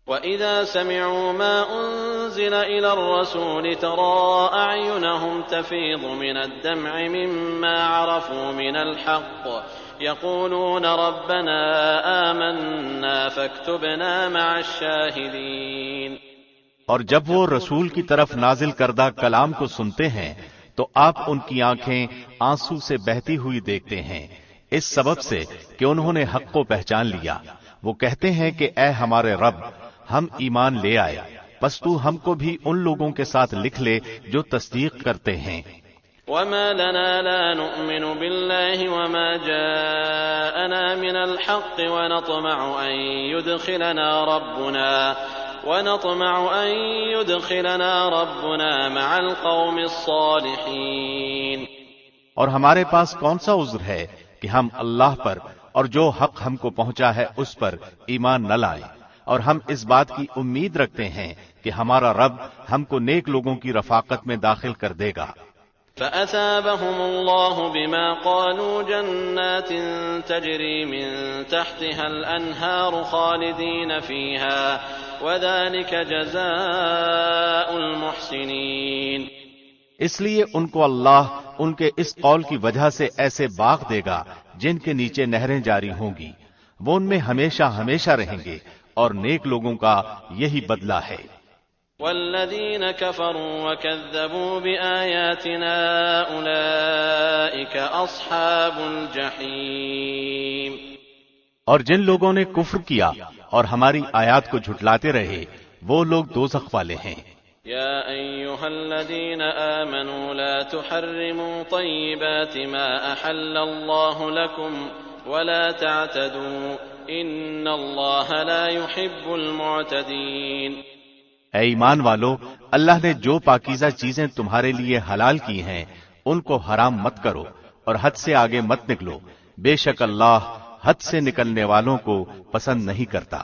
وَإِذَا سَمِعُوا مَا أُنزِلَ إِلَى الرَّسُولِ تَرَىٰ أَعْيُنَهُمْ تَفِيضُ مِنَ الدَّمْعِ مِمَّا عَرَفُوا مِنَ الْحَقِّ يَقُولُونَ رَبَّنَا آمَنَّا فَاكْتُبْنَا مَعَ الشَّاهِدِينَ۔ اور جب وہ رسول کی طرف نازل کردہ کلام کو سنتے ہیں تو آپ ان کی آنکھیں آنسو سے بہتی ہوئی دیکھتے ہیں، اس سبب سے کہ انہوں نے حق کو پہچان لیا۔ وہ کہتے ہیں کہ اے ہمارے رب، ہم ایمان لے آئے، پس تو ہم کو بھی ان لوگوں کے ساتھ لکھ لے جو تصدیق کرتے ہیں۔ وَمَا لَنَا لَا نُؤْمِنُ بِاللَّهِ وَمَا جَاءَنَا مِنَ الْحَقِّ وَنَطْمَعُ أَن يُدْخِلَنَا رَبُّنَا مَعَ الْقَوْمِ الصَّالِحِينَ۔ اور ہمارے پاس کون سا عذر ہے کہ ہم اللہ پر اور جو حق ہم کو پہنچا ہے اس پر ایمان نہ لائیں، اور ہم اس بات کی امید رکھتے ہیں کہ ہمارا رب ہم کو نیک لوگوں کی رفاقت میں داخل کر دے گا۔ فَأَثَابَهُمُ اللَّهُ بِمَا قَالُوا جَنَّاتٍ تَجْرِي مِن تَحْتِهَا الْأَنْهَارُ خَالِدِينَ فِيهَا وَذَلِكَ جَزَاءُ الْمُحْسِنِينَ۔ اس لیے ان کو اللہ ان کے اس قول کی وجہ سے ایسے باغ دے گا جن کے نیچے نہریں جاری ہوں گی، وہ ان میں ہمیشہ ہمیشہ رہیں گے، اور نیک لوگوں کا یہی بدلہ ہے۔ وَالَّذِينَ كَفَرُوا وَكَذَّبُوا بِآيَاتِنَا أُولَئِكَ أَصْحَابُ الْجَحِيمِ۔ اور جن لوگوں نے کفر کیا اور ہماری آیات کو جھٹلاتے رہے وہ لوگ دوزخ والے ہیں۔ یا ایھا الذین آمنوا لا تحرموا طیبات ما احل اللہ لکم ولا تعتدوا ان اللہ لا يحب المعتدین۔ اے ایمان والو، اللہ نے جو پاکیزہ چیزیں تمہارے لیے حلال کی ہیں ان کو حرام مت کرو اور حد سے آگے مت نکلو، بے شک اللہ حد سے نکلنے والوں کو پسند نہیں کرتا۔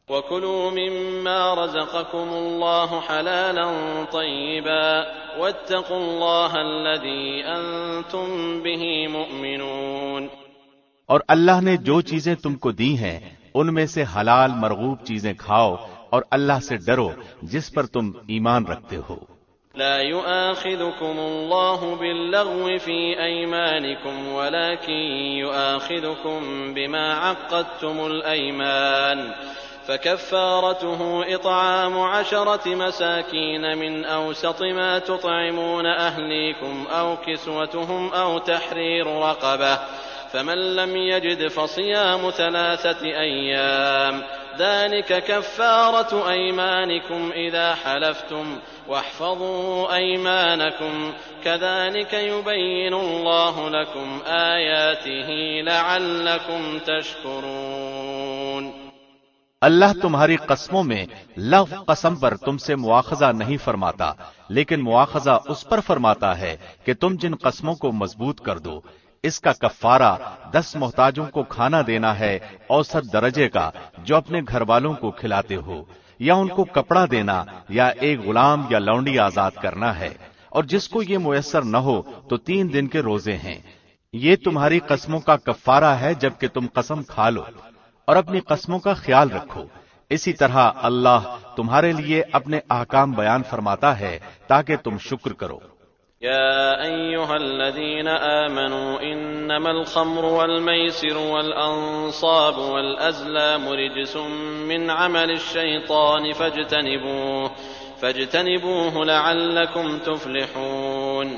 وَكُلُوا مِمَّا رَزَقَكُمُ اللَّهُ حَلَالًا طَيِّبًا وَاتَّقُوا اللَّهَ الَّذِي أَنتُم بِهِ مُؤْمِنُونَ۔ اور اللہ نے جو چیزیں تم کو دی ہیں ان میں سے حلال مرغوب چیزیں کھاؤ اور اللہ سے ڈرو جس پر تم ایمان رکھتے ہو۔ لا يؤاخذكم الله باللغو في أيمانكم ولكن يؤاخذكم بما عقدتم الأيمان فكفارته إطعام 10 مساكين من أوسط ما تطعمون أهليكم أو كسوتهم أو تحرير رقبة فمن لم يجد فصيام 3 أيام ذلك كفارة أيمانكم إذا حلفتم واحفظوا أيمانكم كذلك يبين الله لكم آياته لعلكم تشكرون۔ اللہ تمہاری قسموں میں لغو قسم پر تم سے مواخذہ نہیں فرماتا، لیکن مواخذہ اس پر فرماتا ہے کہ تم جن قسموں کو مضبوط کر دو، اس کا کفارہ 10 محتاجوں کو کھانا دینا ہے اوسط درجے کا جو اپنے گھر والوں کو کھلاتے ہو، یا ان کو کپڑا دینا یا ایک غلام یا لونڈی آزاد کرنا ہے، اور جس کو یہ میسر نہ ہو تو 3 دن کے روزے ہیں۔ یہ تمہاری قسموں کا کفارہ ہے جبکہ تم قسم کھا لو، اور اپنی قسموں کا خیال رکھو۔ اسی طرح اللہ تمہارے لیے اپنے احکام بیان فرماتا ہے تاکہ تم شکر کرو۔ يا أيها الذين آمنوا إنما الخمر والميسر والأنصاب والأزلام رجس من عمل الشيطان فاجتنبوه لعلكم تفلحون۔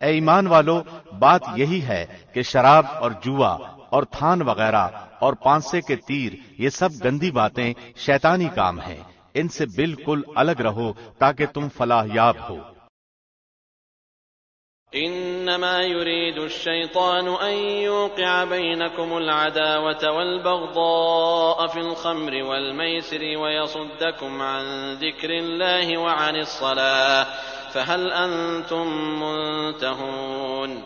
اے ایمان والو، بات یہی ہے کہ شراب اور جوا اور تھان وغیرہ اور پانسے کے تیر یہ سب گندی باتیں شیطانی کام ہیں، ان سے بالکل الگ رہو تاکہ تم فلاح یاب ہو۔ انما يريد الشيطان ان يوقع بينكم العداوة والبغضاء في الخمر والميسر ويصدكم عن ذكر الله وعن الصلاة فهل انتم منتهون۔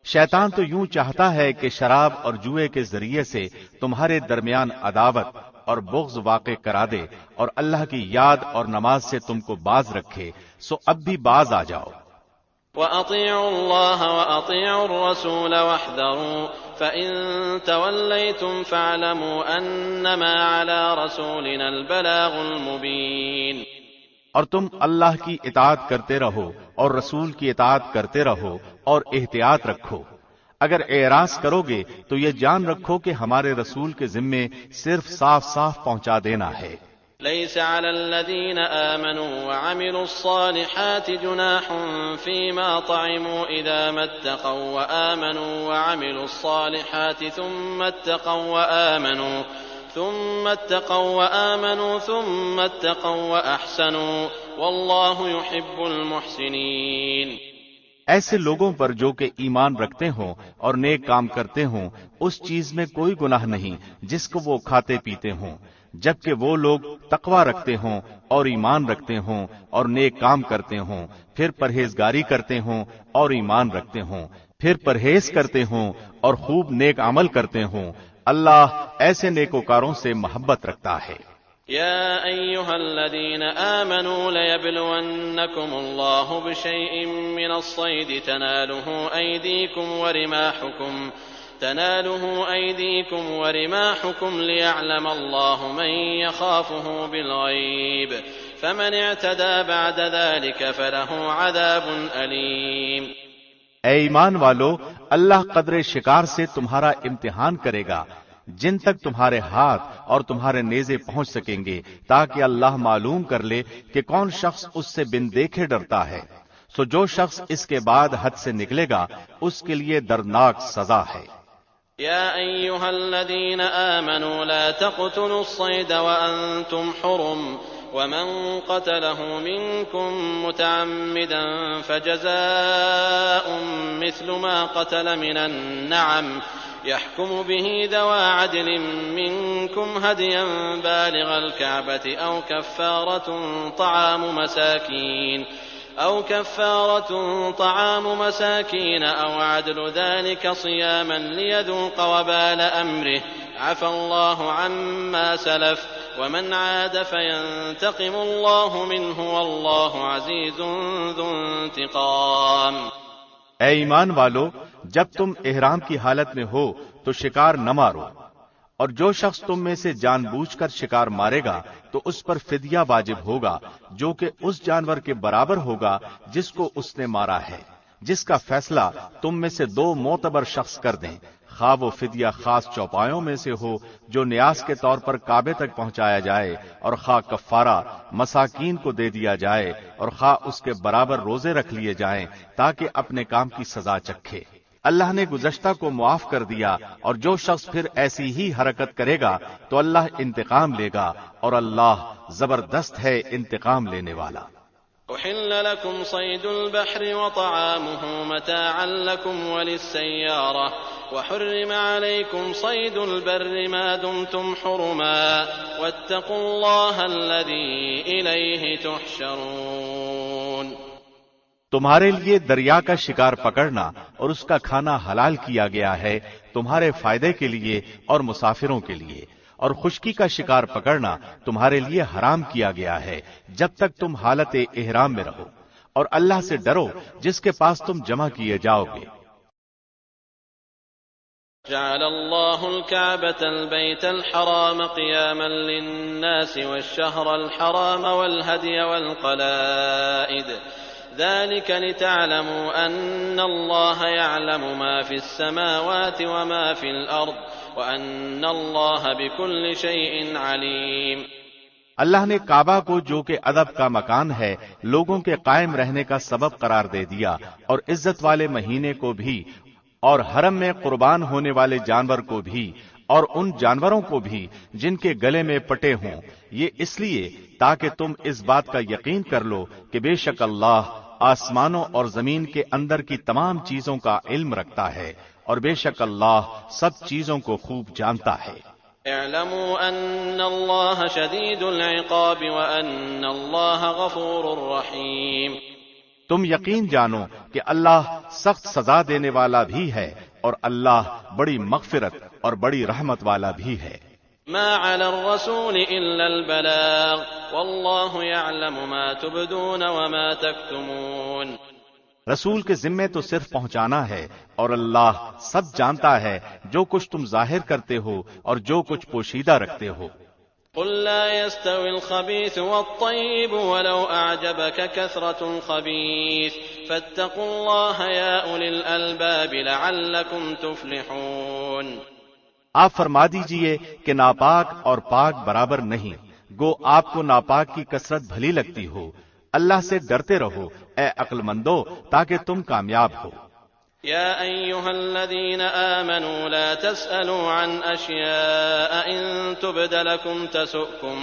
شیطان تو یوں چاہتا ہے کہ شراب اور جوئے کے ذریعے سے تمہارے درمیان عداوت اور بغض واقع کرا دے اور اللہ کی یاد اور نماز سے تم کو باز رکھے، سو اب بھی باز آ جاؤ۔ وَأَطِيعُوا اللَّهَ وَأَطِيعُوا الرَّسُولَ وَاحْذَرُوا فإن توليتم فاعلموا أنما على رسولنا البلاغ المبين۔ اور تم اللہ کی اطاعت کرتے رہو اور رسول کی اطاعت کرتے رہو اور احتیاط رکھو۔ اگر اعراض کرو گے تو یہ جان رکھو کہ ہمارے رسول کے ذمے صرف صاف صاف پہنچا دینا ہے۔ ليس على الذين آمنوا وعملوا الصالحات جناح فيما طعموا إذا ما اتقوا وآمنوا وعملوا الصالحات ثم اتقوا وأحسنوا والله يحب المحسنين۔ ایسے لوگوں پر جو کہ ایمان رکھتے ہوں اور نیک کام کرتے ہوں اس چیز میں کوئی گناہ نہیں جس کو وہ کھاتے پیتے ہوں، جبکہ وہ لوگ تقوی رکھتے ہوں اور ایمان رکھتے ہوں اور نیک کام کرتے ہوں، پھر پرہیزگاری کرتے ہوں اور ایمان رکھتے ہوں، پھر پرہیز کرتے ہوں اور خوب نیک عمل کرتے ہوں۔ اللہ ایسے نیکوکاروں سے محبت رکھتا ہے۔ يا أيها الذين آمنوا ليبلونكم الله بشيء من الصيد تناله أيديكم ورماحكم ليعلم الله من يخافه بالغيب فمن اعتدى بعد ذلك فله عذاب أليم۔ اے ایمان والو، اللہ قدرے شکار سے تمہارا امتحان کرے گا جن تک تمہارے ہاتھ اور تمہارے نیزے پہنچ سکیں گے، تاکہ اللہ معلوم کر لے کہ کون شخص اس سے بن دیکھے ڈرتا ہے۔ سو جو شخص اس کے بعد حد سے نکلے گا اس کے لیے دردناک سزا ہے۔ يا أيها الذين آمنوا لا تقتلوا الصيد وأنتم حرم ومن قتله منكم متعمدا فجزاء مثل ما قتل من النعم يحكم به ذوى عدل منكم هديا بالغ الكعبة أو كفارة طعام مساكين أو عدل ذلك صياما ليذوق وبال أمره عفى الله عما سلف ومن عاد فينتقم الله منه والله عزيز ذو انتقام۔ اے ایمان والو، جب تم احرام کی حالت میں ہو تو شکار نہ مارو، اور جو شخص تم میں سے جان بوجھ کر شکار مارے گا تو اس پر فدیہ واجب ہوگا جو کہ اس جانور کے برابر ہوگا جس کو اس نے مارا ہے، جس کا فیصلہ تم میں سے 2 معتبر شخص کر دیں، خواہ وہ فدیہ خاص چوپایوں میں سے ہو جو نیاز کے طور پر کعبے تک پہنچایا جائے، اور خواہ کفارہ مساکین کو دے دیا جائے، اور خواہ اس کے برابر روزے رکھ لیے جائیں تاکہ اپنے کام کی سزا چکھے۔ اللہ نے گزشتہ کو معاف کر دیا، اور جو شخص پھر ایسی ہی حرکت کرے گا تو اللہ انتقام لے گا، اور اللہ زبردست ہے انتقام لینے والا۔ أحل لكم صيد البحر وطعامه متاعا لكم وللسيارة وحرم عليكم صيد البر ما دمتم حرما واتقوا الله الذي إليه تحشرون۔ تمہارے لیے دریا کا شکار پکڑنا اور اس کا کھانا حلال کیا گیا ہے تمہارے فائدے کے لیے اور مسافروں کے لیے، اور خشکی کا شکار پکڑنا تمہارے لیے حرام کیا گیا ہے جب تک تم حالت احرام میں رہو، اور اللہ سے ڈرو جس کے پاس تم جمع کیے جاؤ گے۔ جعل الله الكعبة البيت الحرام قياما للناس والشهر الحرام والهدي والقلائد ذلك لتعلموا أن الله يعلم ما في السماوات وما في الأرض وَأَنَّ اللَّهَ بِكُلِّ شَيْءٍ عَلِيمٌ۔ اللہ نے کعبہ کو جو کہ ادب کا مکان ہے لوگوں کے قائم رہنے کا سبب قرار دے دیا، اور عزت والے مہینے کو بھی، اور حرم میں قربان ہونے والے جانور کو بھی، اور ان جانوروں کو بھی جن کے گلے میں پٹے ہوں، یہ اس لیے تاکہ تم اس بات کا یقین کر لو کہ بے شک اللہ آسمانوں اور زمین کے اندر کی تمام چیزوں کا علم رکھتا ہے، اور بے شک اللہ سب چیزوں کو خوب جانتا ہے۔ اعلموا ان اللہ شدید العقاب وان اللہ غفور رحیم۔ تم یقین جانو کہ اللہ سخت سزا دینے والا بھی ہے، اور اللہ بڑی مغفرت اور بڑی رحمت والا بھی ہے۔ ما على الرسول الا البلاغ والله يعلم ما تبدون وما تكتمون۔ رسول کے ذمے تو صرف پہنچانا ہے، اور اللہ سب جانتا ہے جو کچھ تم ظاہر کرتے ہو اور جو کچھ پوشیدہ رکھتے ہو۔ قل لا يستوي الخبيث والطيب ولو أعجبك كثرة الخبيث فاتقوا الله يا أولي الألباب لعلكم تفلحون۔ آپ فرما دیجئے کہ ناپاک اور پاک برابر نہیں، گو آپ کو ناپاک کی کثرت بھلی لگتی ہو، اللہ سے ڈرتے رہو اے عقل مندو تاکہ تم کامیاب ہو۔ يا أيها الذين آمنوا لا تسألوا عن أشياء إن تبد لكم تسؤكم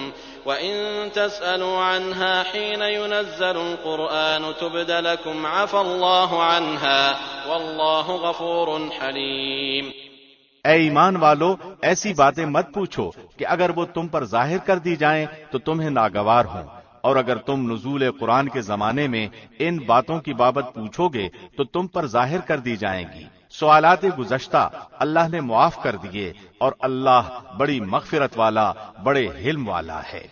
وإن تسألوا عنها حين ينزل القرآن تبد لكم عفى الله عنها والله غفور حليم۔ اے ایمان والو، ایسی باتیں مت پوچھو کہ اگر وہ تم پر ظاہر کر دی جائیں تو تمہیں ناگوار ہوں، اور اگر تم نزول قرآن کے زمانے میں ان باتوں کی بابت پوچھو گے تو تم پر ظاہر کر دی جائیں گی۔ سوالات گزشتہ اللہ نے معاف کر دیے، اور اللہ بڑی مغفرت والا، بڑے حلم والا ہے۔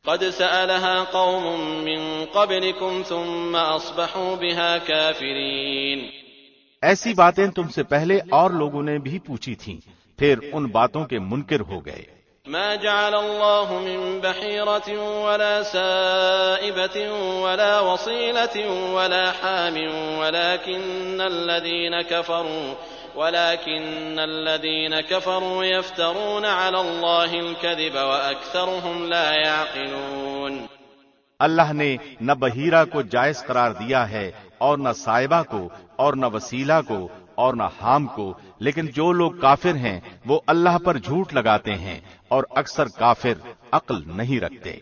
قد سألها قوم من قبلكم ثم أصبحوا بها كافرين۔ ایسی باتیں تم سے پہلے اور لوگوں نے بھی پوچھی تھیں، پھر ان باتوں کے منکر ہو گئے۔ ما جعل الله من بحيرة ولا سائبة ولا وصيلة ولا حام ولكن الذين كفروا يفترون على الله الكذب وأكثرهم لا يعقلون۔ اللہ نے نہ بحیرہ کو جائز قرار دیا ہے، اور نہ صائبہ کو، اور نہ وسیلہ کو، اور نہ حام کو، لیکن جو لوگ کافر ہیں وہ اللہ پر جھوٹ لگاتے ہیں، اور اکثر کافر عقل نہیں رکھتے۔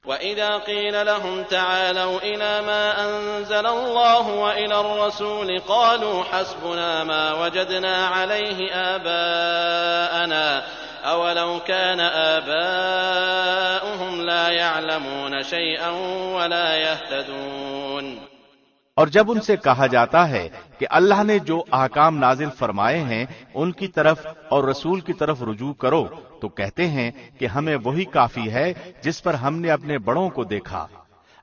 وَإِذَا قِيلَ لَهُمْ تَعَالَوْا إِلَى مَا أَنزَلَ اللَّهُ وَإِلَى الرَّسُولِ قَالُوا حَسْبُنَا مَا وَجَدْنَا عَلَيْهِ آبَاءَنَا أَوَلَوْ كَانَ آبَاؤُهُمْ لَا يَعْلَمُونَ شَيْئًا وَلَا يَهْتَدُونَ۔ اور جب ان سے کہا جاتا ہے کہ اللہ نے جو احکام نازل فرمائے ہیں ان کی طرف اور رسول کی طرف رجوع کرو، تو کہتے ہیں کہ ہمیں وہی کافی ہے جس پر ہم نے اپنے بڑوں کو دیکھا،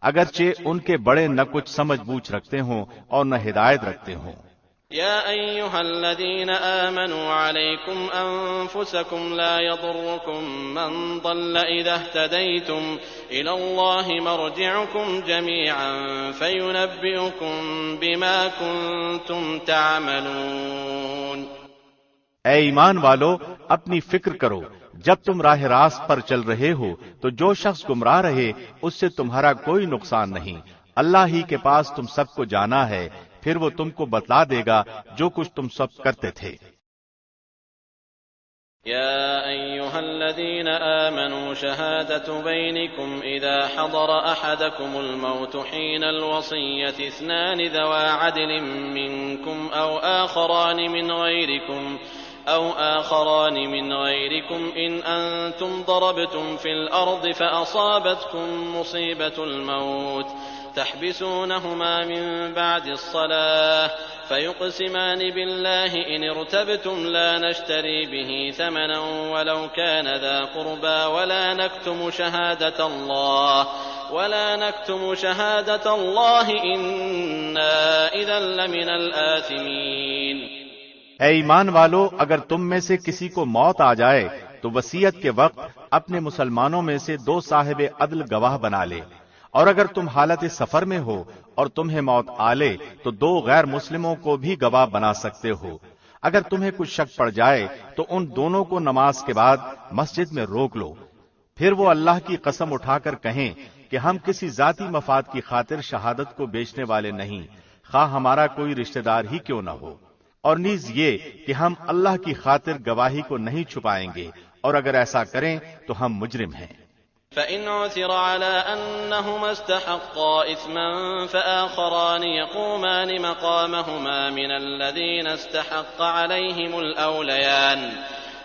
اگرچہ ان کے بڑے نہ کچھ سمجھ بوجھ رکھتے ہوں اور نہ ہدایت رکھتے ہوں۔ يا أيها الذين آمنوا عليكم أنفسكم لا يضركم من ضل إذا اهتديتم إلى الله مرجعكم جميعا فينبئكم بما كنتم تعملون۔ اے ایمان والو، اپنی فکر کرو، جب تم راہ راست پر چل رہے ہو تو جو شخص گمراہ رہے اس سے تمہارا کوئی نقصان نہیں، اللہ ہی کے پاس تم سب کو جانا ہے، پھر وہ تم کو بتلا دے گا جو کچھ تم سب کرتے تھے۔ يا أيها الذين آمنوا شهادة بينكم إذا حضر أحدكم الموت حين الوصية اثنان ذوى عدل منكم أو آخران من غيركم إن أنتم ضربتم في الأرض فأصابتكم مصيبة الموت تحبسونهما من بعد الصلاة فيقسمان بالله إن ارتبتم لا نشتري به ثمنا ولو كان ذا قربى ولا نكتم شهادة الله إنا إذا لمن الآثمين۔ اے ایمان والو، اگر تم میں سے کسی کو موت آ جائے تو وصیت کے وقت اپنے مسلمانوں میں سے دو صاحب عدل گواہ بنا لے، اور اگر تم حالت سفر میں ہو اور تمہیں موت آلے تو دو غیر مسلموں کو بھی گواہ بنا سکتے ہو۔ اگر تمہیں کچھ شک پڑ جائے تو ان دونوں کو نماز کے بعد مسجد میں روک لو، پھر وہ اللہ کی قسم اٹھا کر کہیں کہ ہم کسی ذاتی مفاد کی خاطر شہادت کو بیچنے والے نہیں، خواہ ہمارا کوئی رشتہ دار ہی کیوں نہ ہو، اور نیز یہ کہ ہم اللہ کی خاطر گواہی کو نہیں چھپائیں گے، اور اگر ایسا کریں تو ہم مجرم ہیں۔ فإن عثر على أنهما استحقا إثما فآخران يقومان مقامهما من الذين استحق عليهم الأوليان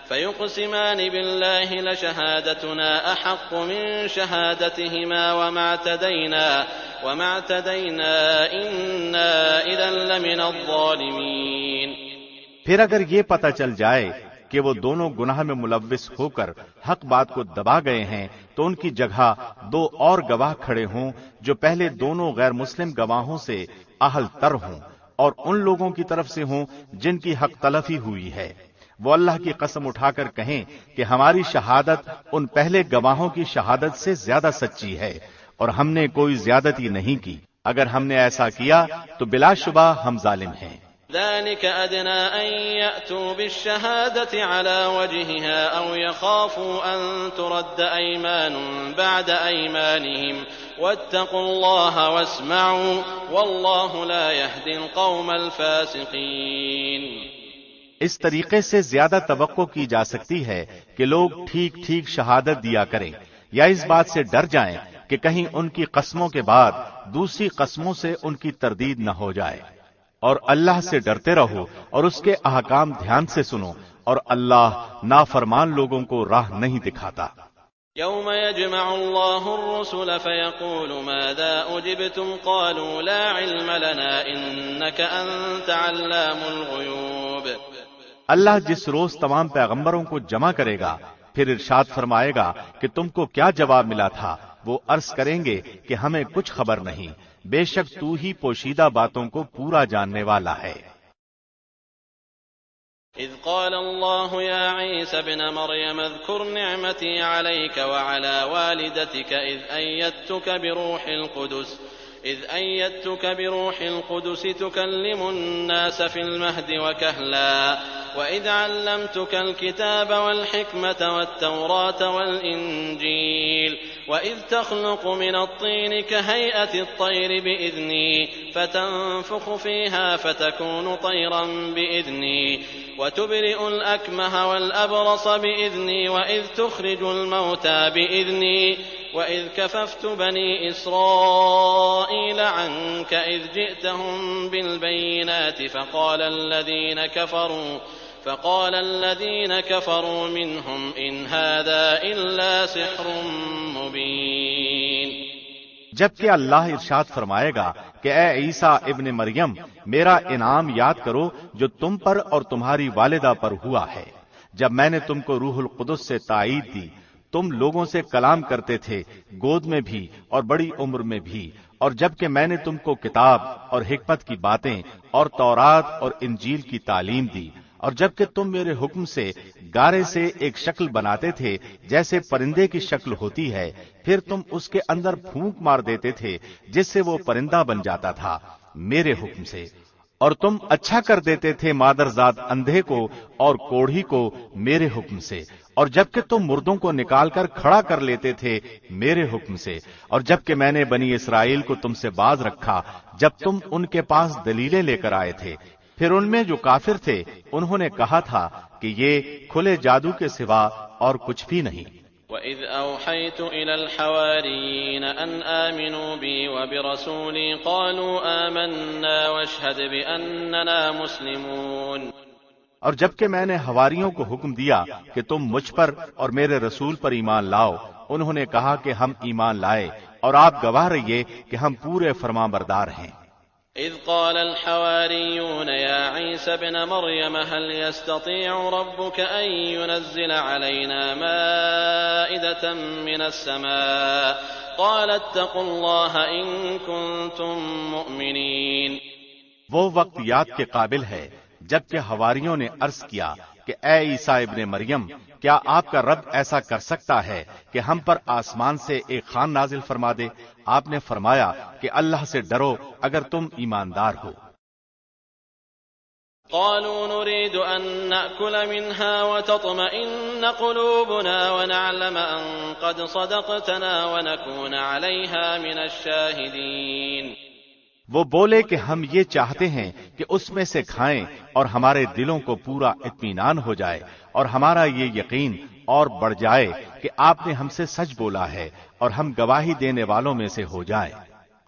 فيقسمان بالله لشهادتنا أحق من شهادتهما وما اعتدينا إنا إذا لمن الظالمين۔ پھر اگر یہ پتہ چل جائے کہ وہ دونوں گناہ میں ملوث ہو کر حق بات کو دبا گئے ہیں تو ان کی جگہ دو اور گواہ کھڑے ہوں جو پہلے دونوں غیر مسلم گواہوں سے اہل تر ہوں، اور ان لوگوں کی طرف سے ہوں جن کی حق تلفی ہوئی ہے۔ وہ اللہ کی قسم اٹھا کر کہیں کہ ہماری شہادت ان پہلے گواہوں کی شہادت سے زیادہ سچی ہے اور ہم نے کوئی زیادتی نہیں کی۔ اگر ہم نے ایسا کیا تو بلا شبہ ہم ظالم ہیں۔ ذلك أدنى أن يأتوا بالشهادة على وجهها أو يخافوا أن ترد أيمان بعد أيمانهم واتقوا الله واسمعوا والله لا يهدي القوم الفاسقين۔ اس طریقے سے زیادہ توقع کی جا سکتی ہے کہ لوگ ٹھیک ٹھیک شہادت دیا کریں یا اس بات سے ڈر جائیں کہ کہیں ان کی قسموں کے بعد دوسری قسموں سے ان کی تردید نہ ہو جائے۔ اور اللہ سے ڈرتے رہو اور اس کے احکام دھیان سے سنو، اور اللہ نافرمان لوگوں کو راہ نہیں دکھاتا۔ يوم يجمع الله الرسل فيقول ماذا أجبتم قالوا لا علم لنا إنك أنت علام الغيوب۔ اللہ جس روز تمام پیغمبروں کو جمع کرے گا پھر ارشاد فرمائے گا کہ تم کو کیا جواب ملا تھا۔ وہ عرض کریں گے کہ ہمیں کچھ خبر نہیں، بے شک تو ہی پوشیدہ باتوں کو پورا جاننے والا ہے۔ إذ قال الله يا عيسى ابن مريم اذكر نعمتي عليك وعلى والدتك إذ أيدتك بروح القدس تكلم الناس في المهد وكهلا وإذ علمتك الكتاب والحكمة والتوراة والإنجيل وإذ تخلق من الطين كهيئة الطير بإذني فتنفخ فيها فتكون طيرا بإذني وتبرئ الأكمه والأبرص بإذني وإذ تخرج الموتى بإذني وإذ كففت بني إسرائيل عنك إذ جئتهم بالبينات فقال الذين كفروا منهم إن هذا إلا سحر مبين۔ جبکہ اللہ ارشاد فرمائے گا کہ اے عیسیٰ ابن مریم، میرا انعام یاد کرو جو تم پر اور تمہاری والدہ پر ہوا ہے، جب میں نے تم کو روح القدس سے تائید دی۔ تم لوگوں سے کلام کرتے تھے، گود میں بھی اور بڑی عمر میں بھی، اور جبکہ میں نے تم کو کتاب اور حکمت کی باتیں اور تورات اور انجیل کی تعلیم دی، اور جبکہ تم میرے حکم سے گارے سے ایک شکل بناتے تھے جیسے پرندے کی شکل ہوتی ہے، پھر تم اس کے اندر پھونک مار دیتے تھے جس سے وہ پرندہ بن جاتا تھا میرے حکم سے، اور تم اچھا کر دیتے تھے مادرزاد اندھے کو اور کوڑھی کو میرے حکم سے، اور جبکہ تم مردوں کو نکال کر کھڑا کر لیتے تھے میرے حکم سے، اور جبکہ میں نے بنی اسرائیل کو تم سے باز رکھا جب تم ان کے پاس دلیلیں لے کر آئے تھے، پھر ان میں جو کافر تھے انہوں نے کہا تھا کہ یہ کھلے جادو کے سوا اور کچھ بھی نہیں۔ وَإِذْ أَوْحَيْتُ إِلَى الْحَوَارِيِّينَ أَنْ آمِنُوا بِي وَبِرَسُولِي قَالُوا آمَنَّا وَاشْهَدْ بِأَنَّنَا مُسْلِمُونَ۔ اور جبکہ میں نے حواریوں کو حکم دیا کہ تم مجھ پر اور میرے رسول پر ایمان لاؤ، انہوں نے کہا کہ ہم ایمان لائے، اور آپ گواہ رہیے کہ ہم پورے فرمانبردار ہیں۔ إذ قال الحواريون يا عيسى ابن مريم هل يستطيع ربك أن ينزل علينا مائدة من السماء قال اتقوا الله إن كنتم مؤمنين۔ وہ وقت یاد کے قابل ہے جبکہ حواریوں نے عرض کیا کہ اے عیسیٰ ابن مریم، کیا آپ کا رب ایسا کر سکتا ہے کہ ہم پر آسمان سے ایک خوان نازل فرما دے؟ آپ نے فرمایا کہ اللہ سے ڈرو اگر تم ایماندار ہو۔ قالوا نريد أن نأكل منها وتطمئن قلوبنا ونعلم أن قد صدقتنا ونكون عليها من الشاهدين۔ وہ بولے کہ ہم یہ چاہتے ہیں کہ اس میں سے کھائیں اور ہمارے دلوں کو پورا اطمینان ہو جائے اور ہمارا یہ یقین اور بڑھ جائے کہ آپ نے ہم سے سچ بولا ہے اور ہم گواہی دینے والوں میں سے ہو جائیں۔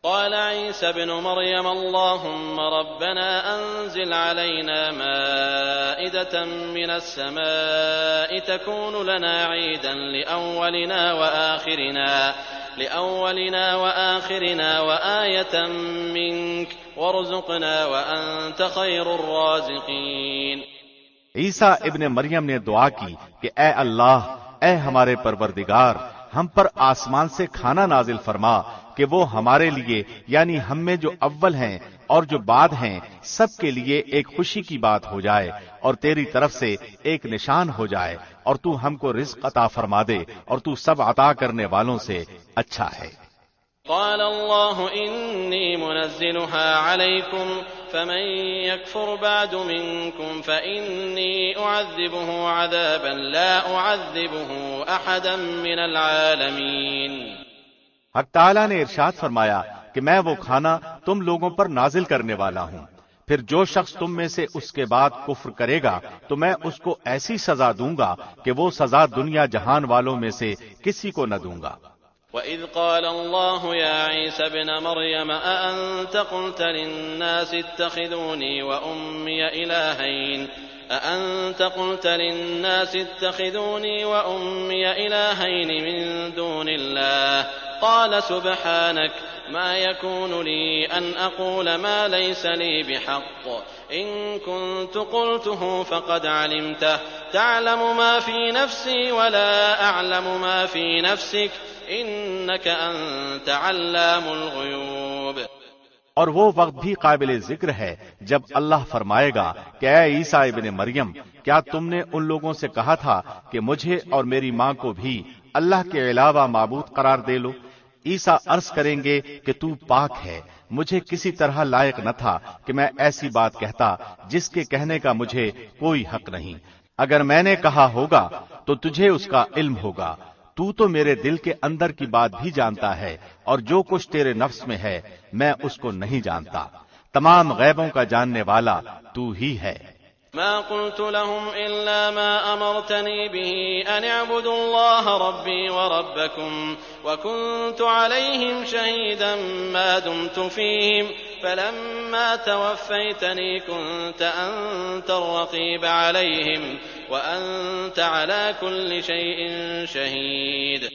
قال عيسى ابن مريم اللهم ربنا أنزل علينا مائدة من السماء تكون لنا عيدا لأولنا وآخرنا وآية منك وارزقنا وأنت خير الرازقين۔ عیسیٰ ابن مریم نے دعا کی کہ اے اللہ، اے ہمارے پروردگار، ہم پر آسمان سے کھانا نازل فرما کہ وہ ہمارے لیے یعنی ہم میں جو اول ہیں اور جو بعد ہیں سب کے لیے ایک خوشی کی بات ہو جائے اور تیری طرف سے ایک نشان ہو جائے اور تو ہم کو رزق عطا فرما دے اور تو سب عطا کرنے والوں سے اچھا ہے۔ قال الله إني منزلها عليكم فمن يكفر بعد منكم فإني أعذبه عذابا لا أعذبه أحدا من العالمين۔ حق تعالیٰ نے ارشاد فرمایا کہ میں وہ کھانا تم لوگوں پر نازل کرنے والا ہوں، پھر جو شخص تم میں سے اس کے بعد کفر کرے گا تو میں اس کو ایسی سزا دوں گا کہ وہ سزا دنیا جہان والوں میں سے کسی کو نہ دوں گا۔ وَإِذْ قَالَ اللَّهُ يَا عِيسَى ابْنَ مَرْيَمَ أَأَنْتَ قُلْتَ لِلنَّاسِ اتَّخِذُونِي وَأُمِّيَ إِلَٰهَيْنِ مِن دُونِ اللَّهِ قَالَ سُبْحَانَكَ مَا يَكُونُ لِي أَنْ أَقُولَ مَا لَيْسَ لِي بِحَقٍّ إِن كُنتُ قُلْتُهُ فَقَدْ عَلِمْتَهُ تَعْلَمُ مَا فِي نَفْسِي وَلَا أَعْلَمُ مَا فِي نَفْسِكَ إِنَّكَ أَنْتَ عَلَّامُ الْغُيُوبِ۔ اور وہ وقت بھی قابل ذکر ہے جب اللہ فرمائے گا کہ اے عیسیٰ ابن مریم، کیا تم نے ان لوگوں سے کہا تھا کہ مجھے اور میری ماں کو بھی اللہ کے علاوہ معبود قرار دے لو؟ عیسیٰ عرض کریں گے کہ تو پاک ہے، مجھے کسی طرح لائق نہ تھا کہ میں ایسی بات کہتا جس کے کہنے کا مجھے کوئی حق نہیں۔ اگر میں نے کہا ہوگا تو تجھے اس کا علم ہوگا، تو میرے دل کے اندر کی بات بھی جانتا ہے، اور جو کچھ تیرے نفس میں ہے میں اس کو نہیں جانتا۔ تمام غیبوں کا جاننے والا تو ہی ہے۔ ما قلت لهم إلا ما أمرتني به أن اعبدوا الله ربي وربكم وكنت عليهم شهيدا ما دمت فيهم فلما توفيتني كنت أنت الرقيب عليهم وأنت على كل شيء شهيد۔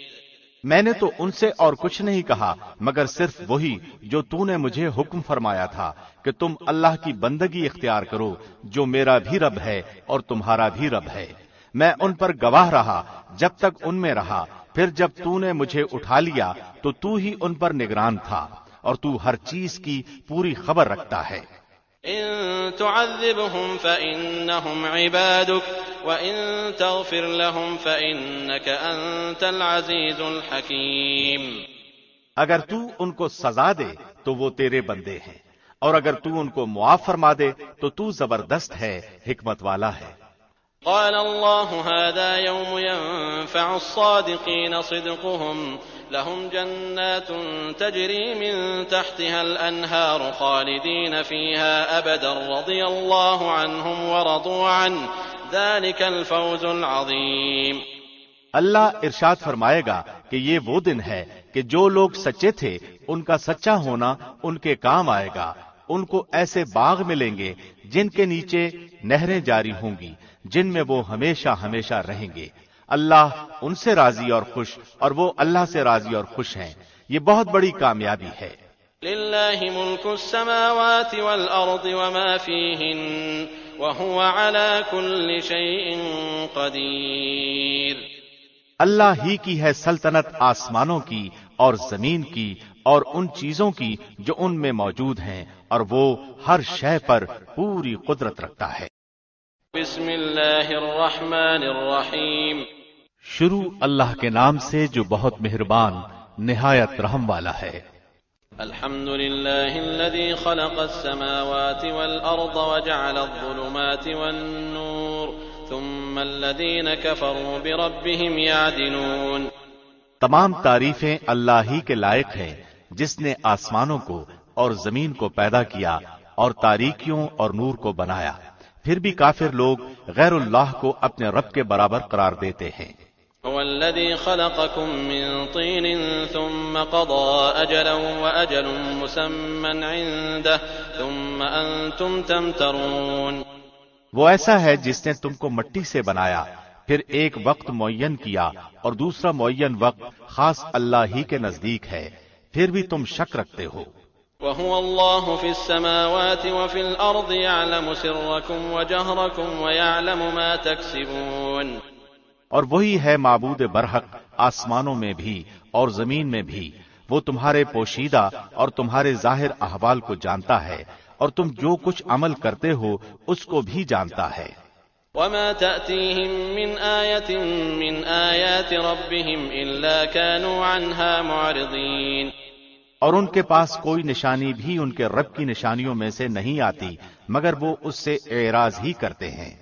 میں نے تو ان سے اور کچھ نہیں کہا مگر صرف وہی جو تو نے مجھے حکم فرمایا تھا کہ تم اللہ کی بندگی اختیار کرو جو میرا بھی رب ہے اور تمہارا بھی رب ہے۔ میں ان پر گواہ رہا جب تک ان میں رہا، پھر جب تو نے مجھے اٹھا لیا تو ہی ان پر نگران تھا اور تو ہر چیز کی پوری خبر رکھتا ہے۔ إن تعذبهم فإنهم عبادك وإن تغفر لهم فإنك أنت العزيز الحكيم۔ اگر تو ان کو سزا دے تو وہ تیرے بندے ہیں، اور اگر تو ان کو معاف فرما دے تو زبردست ہے، حکمت والا ہے۔ قال الله هذا يوم ينفع الصادقين صدقهم لهم جنات تجري من تحتها الأنهار خالدين فيها أبدا رضي الله عنهم ورضوا عنه ذلك الفوز العظيم۔ اللہ ارشاد فرمائے گا کہ یہ وہ دن ہے کہ جو لوگ سچے تھے ان کا سچا ہونا ان کے کام آئے گا۔ ان کو ایسے باغ ملیں گے جن کے نیچے نہریں جاری ہوں گی، جن میں وہ ہمیشہ ہمیشہ رہیں گے۔ اللہ ان سے راضی اور خوش، اور وہ اللہ سے راضی اور خوش ہیں۔ یہ بہت بڑی کامیابی ہے۔ للہ ملک السماوات والارض وما فیہن وهو على كل شيء قدیر۔ اللہ ہی کی ہے سلطنت آسمانوں کی اور زمین کی اور ان چیزوں کی جو ان میں موجود ہیں، اور وہ ہر شے پر پوری قدرت رکھتا ہے۔ بسم اللہ الرحمن الرحیم۔ شروع اللہ کے نام سے جو بہت مہربان نہایت رحم والا ہے۔ الحمد للہ الذی خلق السماوات والارض وجعل الظلمات والنور ثم الذین کفروا بربهم یعدلون۔ تمام تعریفیں اللہ ہی کے لائق ہیں جس نے آسمانوں کو اور زمین کو پیدا کیا اور تاریکیوں اور نور کو بنایا، پھر بھی کافر لوگ غیر اللہ کو اپنے رب کے برابر قرار دیتے ہیں۔ هو الذي خلقكم من طين ثم قضى أجلا وأجل مسمى عنده ثم أنتم تمترون۔ وہ ایسا ہے جس نے تم کو مٹی سے بنایا، پھر ایک وقت معین کیا اور دوسرا معین وقت خاص اللہ ہی کے نزدیک ہے، پھر بھی تم شک رکھتے ہو۔ وهو الله في السماوات وفي الأرض يعلم سركم وجهركم ويعلم ما تكسبون۔ اور وہی ہے معبود برحق آسمانوں میں بھی اور زمین میں بھی، وہ تمہارے پوشیدہ اور تمہارے ظاہر احوال کو جانتا ہے اور تم جو کچھ عمل کرتے ہو اس کو بھی جانتا ہے۔ وما تأتيهم من آية من آيات ربهم إلا كانوا عنها معرضين، اور ان کے پاس کوئی نشانی بھی ان کے رب کی نشانیوں میں سے نہیں آتی مگر وہ اس سے اعراض ہی کرتے ہیں۔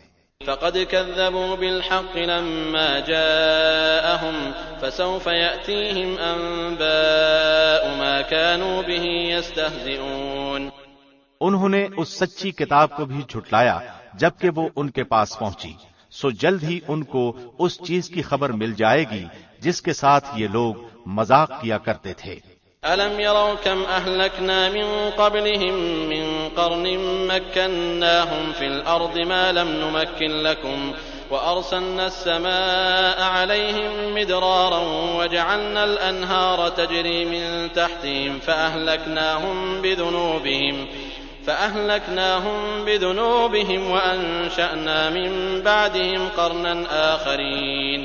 فقد كذبوا بالحق لما جاءهم فسوف يأتيهم أنباء ما كانوا به يستهزئون، انہوں نے اس سچی کتاب کو بھی جھٹلایا جبکہ وہ ان کے پاس پہنچی، سو جلد ہی ان کو اس چیز کی خبر مل جائے گی جس کے ساتھ یہ لوگ مذاق کیا کرتے تھے۔ أَلَمْ يَرَوْا كَمْ أَهْلَكْنَا مِنْ قَبْلِهِمْ مِنْ قَرْنٍ مَكَّنَّاهُمْ فِي الْأَرْضِ مَا لَمْ نُمَكِّنْ لَكُمْ وَأَرْسَلْنَا السَّمَاءَ عَلَيْهِمْ مِدْرَارًا وَجَعَلْنَا الْأَنْهَارَ تَجْرِي مِنْ تَحْتِهِمْ فَأَهْلَكْنَاهُمْ بِذُنُوبِهِمْ وَأَنشَأْنَا مِنْ بَعْدِهِمْ قَرْنًا آخَرِينَ۔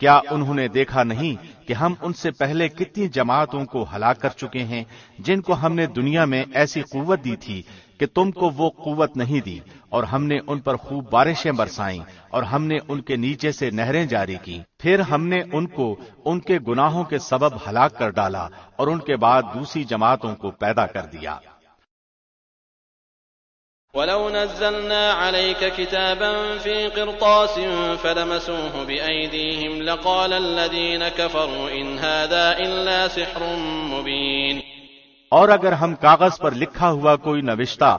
کیا انہوں نے دیکھا نہیں کہ ہم ان سے پہلے کتنی جماعتوں کو ہلاک کر چکے ہیں جن کو ہم نے دنیا میں ایسی قوت دی تھی کہ تم کو وہ قوت نہیں دی، اور ہم نے ان پر خوب بارشیں برسائیں اور ہم نے ان کے نیچے سے نہریں جاری کی، پھر ہم نے ان کو ان کے گناہوں کے سبب ہلاک کر ڈالا اور ان کے بعد دوسری جماعتوں کو پیدا کر دیا۔ وَلَوْ نَزَّلْنَا عَلَيْكَ كِتَابًا فِي قِرْطَاسٍ فَلَمَسُوهُ بِأَيْدِيهِمْ لَقَالَ الَّذِينَ كَفَرُوا إِنْ هَذَا إِلَّا سِحْرٌ مُبِينٌ، اور اگر ہم کاغذ پر لکھا ہوا کوئی نوشتہ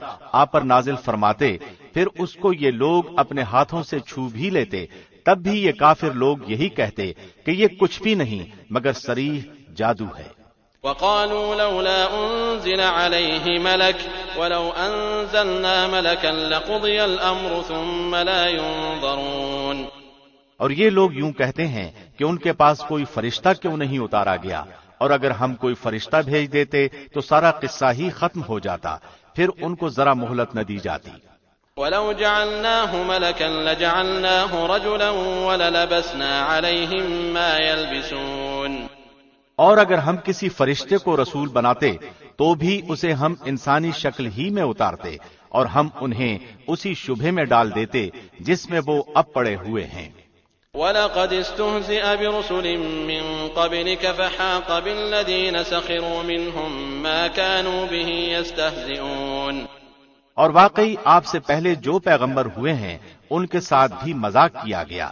آپ پر نازل فرماتے پھر اس کو یہ لوگ اپنے ہاتھوں سے چھو بھی لیتے، تب بھی یہ کافر لوگ یہی کہتے کہ یہ کچھ بھی نہیں مگر صریح جادو ہے۔ وقالوا لولا أنزل عليه ملك ولو أنزلنا ملكا لقضي الأمر ثم لا ينظرون، اور یہ لوگ یوں کہتے ہیں کہ ان کے پاس کوئی فرشتہ کیوں نہیں اتارا گیا، اور اگر ہم کوئی فرشتہ بھیج دیتے تو سارا قصہ ہی ختم ہو جاتا، پھر ان کو ذرا مہلت نہ دی جاتی۔ ولو جعلناه ملكا لجعلناه رجلا وللبسنا عليهم ما يلبسون، اور اگر ہم کسی فرشتے کو رسول بناتے تو بھی اسے ہم انسانی شکل ہی میں اتارتے اور ہم انہیں اسی شبہے میں ڈال دیتے جس میں وہ اب پڑے ہوئے ہیں۔ وَلَقَدِ اسْتُهْزِئَ بِرُسُلٍ مِّن قَبْلِكَ فَحَاقَ بِالَّذِينَ سَخِرُوا مِنْهُم مَّا كَانُوا بِهِ يَسْتَهْزِئُونَ، اور واقعی آپ سے پہلے جو پیغمبر ہوئے ہیں ان کے ساتھ بھی مذاق کیا گیا،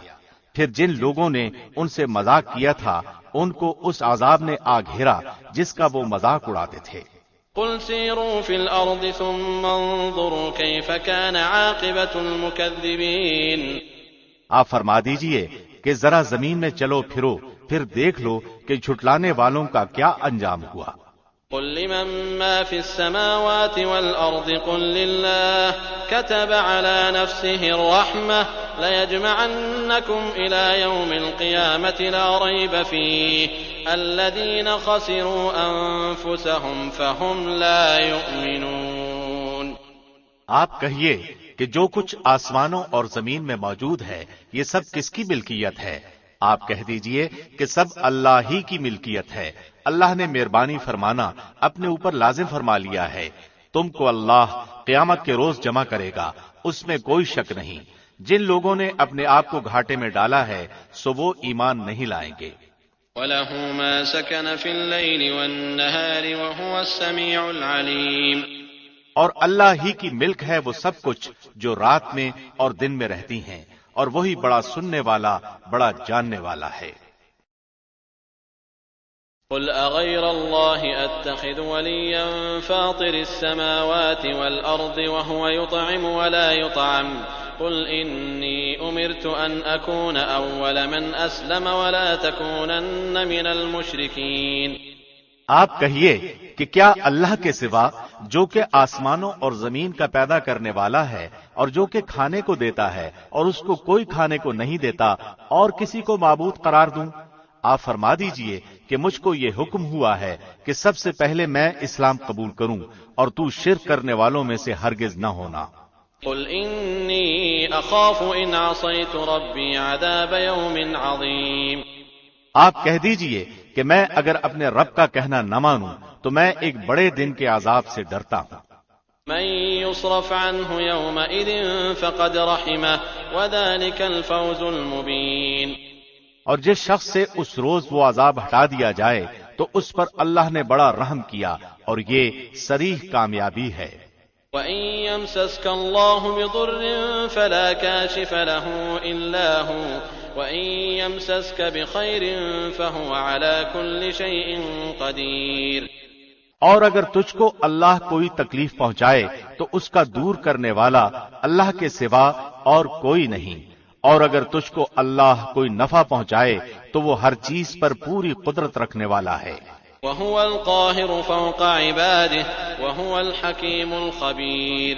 پھر جن لوگوں نے ان سے مذاق کیا تھا ان کو اس عذاب نے آ گھیرا جس کا وہ مذاق اڑاتے تھے۔ قُلْ سِيرُوا فِي الْأَرْضِ ثُمَّ انظُرُوا كَيْفَ كَانَ عَاقِبَةُ الْمُكَذِّبِينَ، آپ فرما دیجئے کہ ذرا زمین میں چلو پھرو، پھر دیکھ لو کہ جھٹلانے والوں کا کیا انجام ہوا۔ قُل لِّمَن مَّا فِي السَّمَاوَاتِ وَالْأَرْضِ قُل لِّلَّهِ كَتَبَ عَلَى نَفْسِهِ الرَّحْمَةَ لَيَجْمَعَنَّكُمْ إِلَىٰ يَوْمِ الْقِيَامَةِ لَا رَيْبَ فِيهِ الَّذِينَ خَسِرُوا أَنفُسَهُمْ فَهُمْ لَا يُؤْمِنُونَ، آپ کہیے کہ جو کچھ آسمانوں اور زمین میں موجود ہے یہ سب کس کی ملکیت ہے؟ آپ کہہ دیجئے کہ سب اللہ ہی کی ملکیت ہے، اللہ نے مہربانی فرمانا اپنے اوپر لازم فرما لیا ہے، تم کو اللہ قیامت کے روز جمع کرے گا، اس میں کوئی شک نہیں۔ جن لوگوں نے اپنے آپ کو گھاٹے میں ڈالا ہے سو وہ ایمان نہیں لائیں گے۔ وَلَهُ مَا سَكَنَ فِي اللَّيْلِ وَالنَّهَارِ وَهُوَ السَّمِيعُ الْعَلِيمُ، اور اللہ ہی کی ملک ہے وہ سب کچھ جو رات میں اور دن میں رہتی ہیں، اور وہی بڑا سننے والا بڑا جاننے والا ہے۔ قُلْ أَغَيْرَ اللَّهِ أَتَّخِذُ وَلِيًّا فَاطِرِ السَّمَاوَاتِ وَالْأَرْضِ وَهُوَ يُطْعِمُ وَلَا يُطْعَمُ قُلْ إِنِّي أُمِرْتُ أَنْ أَكُونَ أَوَّلَ مَنْ أَسْلَمَ وَلَا تَكُونَنَّ مِنَ الْمُشْرِكِينَ، آپ کہیے کہ کیا اللہ کے سوا جو کہ آسمانوں اور زمین کا پیدا کرنے والا ہے اور جو کہ کھانے کو دیتا ہے اور اس کو کوئی کھانے کو نہیں دیتا، اور کسی کو معبود قرار دوں؟ آپ فرما دیجئے کہ مجھ کو یہ حکم ہوا ہے کہ سب سے پہلے میں اسلام قبول کروں اور تو شرک کرنے والوں میں سے ہرگز نہ ہونا۔ قُلْ إِنِّي أَخَافُ إِنْ عَصَيْتُ رَبِّي عَذَابَ يَوْمٍ عَظِيمٍ، آپ کہہ دیجئے کہ میں اگر اپنے رب کا کہنا نہ مانوں تو میں ایک بڑے دن کے عذاب سے ڈرتا ہوں۔ من يصرف عنه يومئذ فقد رحمه وذلك الفوز المبين۔ اور جس شخص سے اس روز وہ عذاب ہٹا دیا جائے تو اس پر اللہ نے بڑا رحم کیا، اور یہ صریح کامیابی ہے۔ وَإِن يَمْسَسْكَ اللَّهُ بِضُرٍّ فَلَا كَاشِفَ لَهُ إِلَّا هُوَ وَإِن يَمْسَسْكَ بِخَيْرٍ فَهُوَ عَلَى كُلِّ شَيْءٍ قَدِيرٌ۔ اور اگر تجھ کو اللہ کوئی تکلیف پہنچائے تو اس کا دور کرنے والا اللہ کے سوا اور کوئی نہیں، اور اگر تجھ کو اللہ کوئی نفع پہنچائے تو وہ ہر چیز پر پوری قدرت رکھنے والا ہے۔ وَهُوَ الْقَاهِرُ فَوْقَ عِبَادِهِ وَهُوَ الْحَكِيمُ الْخَبِيرُ۔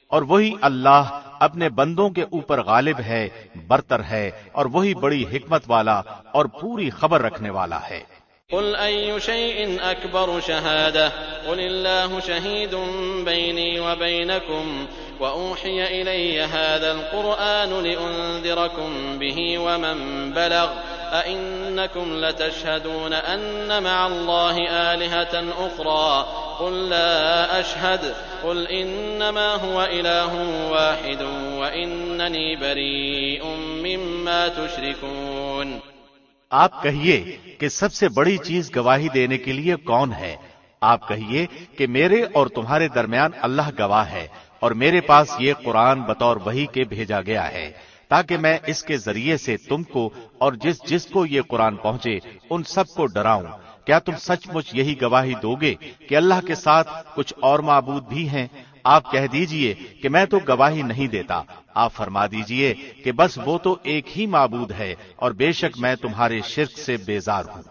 اور وہی اللہ اپنے بندوں کے اوپر غالب ہے، برتر ہے، اور وہی بڑی حکمت والا اور پوری خبر رکھنے والا ہے۔ قل أي شيء أكبر شهادة قل الله شهيد بيني وبينكم وأوحي إلي هذا القرآن لأنذركم به ومن بلغ أئنكم لتشهدون أن مع الله آلهة أخرى قل لا أشهد قل إنما هو إله واحد وإنني بريء مما تشركون۔ آپ کہیے کہ سب سے بڑی چیز گواہی دینے کے لیے کون ہے؟ آپ کہیے کہ میرے اور تمہارے درمیان اللہ گواہ ہے، اور میرے پاس یہ قرآن بطور وحی کے بھیجا گیا ہے تاکہ میں اس کے ذریعے سے تم کو اور جس کو یہ قرآن پہنچے ان سب کو ڈراؤں۔ کیا تم سچ مچ یہی گواہی دو گے کہ اللہ کے ساتھ کچھ اور معبود بھی ہیں؟ آپ کہہ دیجئے کہ میں تو گواہی نہیں دیتا۔ آپ فرما دیجئے کہ بس وہ تو ایک ہی معبود ہے، اور بے شک میں تمہارے شرک سے بیزار ہوں۔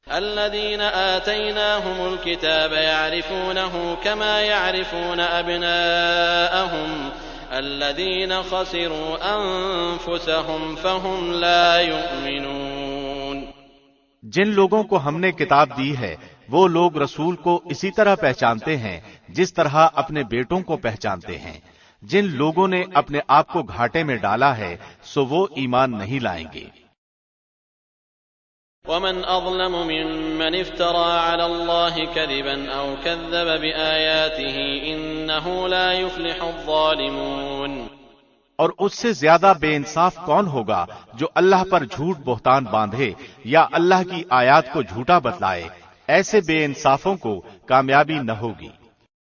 الذين آتيناهم الكتاب يعرفونه كما يعرفون أبناءهم الذين خسروا أنفسهم فهم لا يؤمنون۔ جن لوگوں کو ہم نے کتاب دی ہے وہ لوگ رسول کو اسی طرح پہچانتے ہیں جس طرح اپنے بیٹوں کو پہچانتے ہیں۔ جن لوگوں نے اپنے آپ کو گھاٹے میں ڈالا ہے سو وہ ایمان نہیں لائیں گے۔ ومن أظلم ممن افترى على الله كذبا أو كذب بآياته إنه لا يفلح الظالمون۔ اور اس سے زیادہ بے انصاف کون ہوگا جو اللہ پر جھوٹ بہتان باندھے یا اللہ کی آیات کو جھوٹا بتلائے؟ ایسے بے انصافوں کو کامیابی نہ ہوگی۔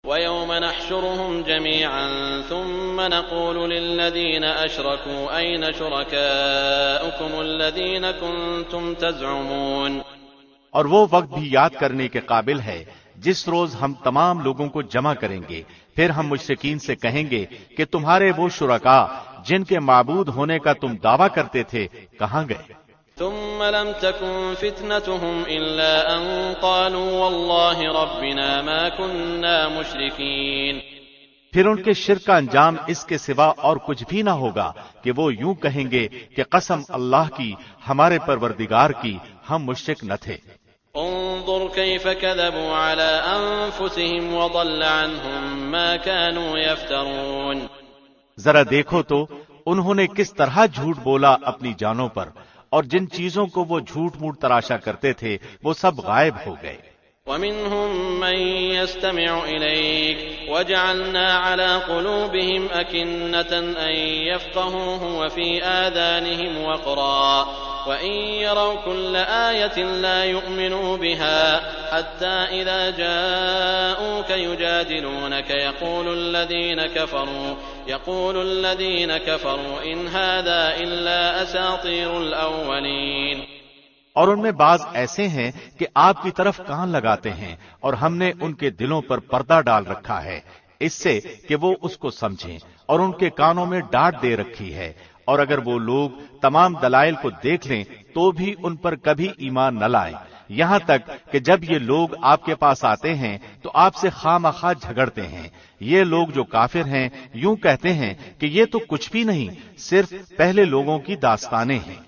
وَيَوْمَ نَحْشُرُهُمْ جَمِيعًا ثُمَّ نَقُولُ لِلَّذِينَ أَشْرَكُوا أَيْنَ شُرَكَاؤُكُمُ الَّذِينَ كُنتُمْ تَزْعُمُونَ۔ اور وہ وقت بھی یاد کرنے کے قابل ہے جس روز ہم تمام لوگوں کو جمع کریں گے، پھر ہم مشرکین سے کہیں گے کہ تمہارے وہ شرکاء جن کے معبود ہونے کا تم دعویٰ کرتے تھے کہاں گئے؟ ثم لم تكن فتنتهم إلا أن قالوا والله ربنا ما كنا مشركين۔ پھر ان کے شرک کا انجام اس کے سوا اور کچھ بھی نہ ہوگا کہ وہ یوں کہیں گے کہ قسم اللہ کی، ہمارے پروردگار کی، ہم مشرک نہ تھے۔ انظر كيف كذبوا على أنفسهم وضل عنهم ما كانوا يفترون۔ ذرا دیکھو تو انہوں نے کس طرح جھوٹ بولا اپنی جانوں پر، اور جن چیزوں کو وہ جھوٹ موٹ تراشا کرتے تھے وہ سب غائب ہو گئے۔ وَمِنْهُمْ مَنْ يَسْتَمِعُ إِلَيْكَ وَجَعَلْنَا عَلَى قُلُوبِهِمْ أَكِنَّةً أَنْ يَفْقَهُوهُ وَفِي آذَانِهِمْ وَقْرًا وَإِنْ يَرَوْا كُلَّ آيَةٍ لَا يُؤْمِنُوا بِهَا حَتَّى إِذَا جَاءُوكَ يُجَادِلُونَكَ يقول الذين كفروا إن هذا إلا أساطير الأولين۔ اور ان میں بعض ایسے ہیں کہ آپ کی طرف کان لگاتے ہیں، اور ہم نے ان کے دلوں پر پردہ ڈال رکھا ہے اس سے کہ وہ اس کو سمجھیں، اور ان کے کانوں میں ڈانٹ دے رکھی ہے، اور اگر وہ لوگ تمام دلائل کو دیکھ لیں تو بھی ان پر کبھی ایمان نہ لائیں، یہاں تک کہ جب یہ لوگ آپ کے پاس آتے ہیں تو آپ سے خواہ جھگڑتے ہیں۔ یہ لوگ جو کافر ہیں یوں کہتے ہیں کہ یہ تو کچھ بھی نہیں، صرف پہلے لوگوں کی داستانیں ہیں۔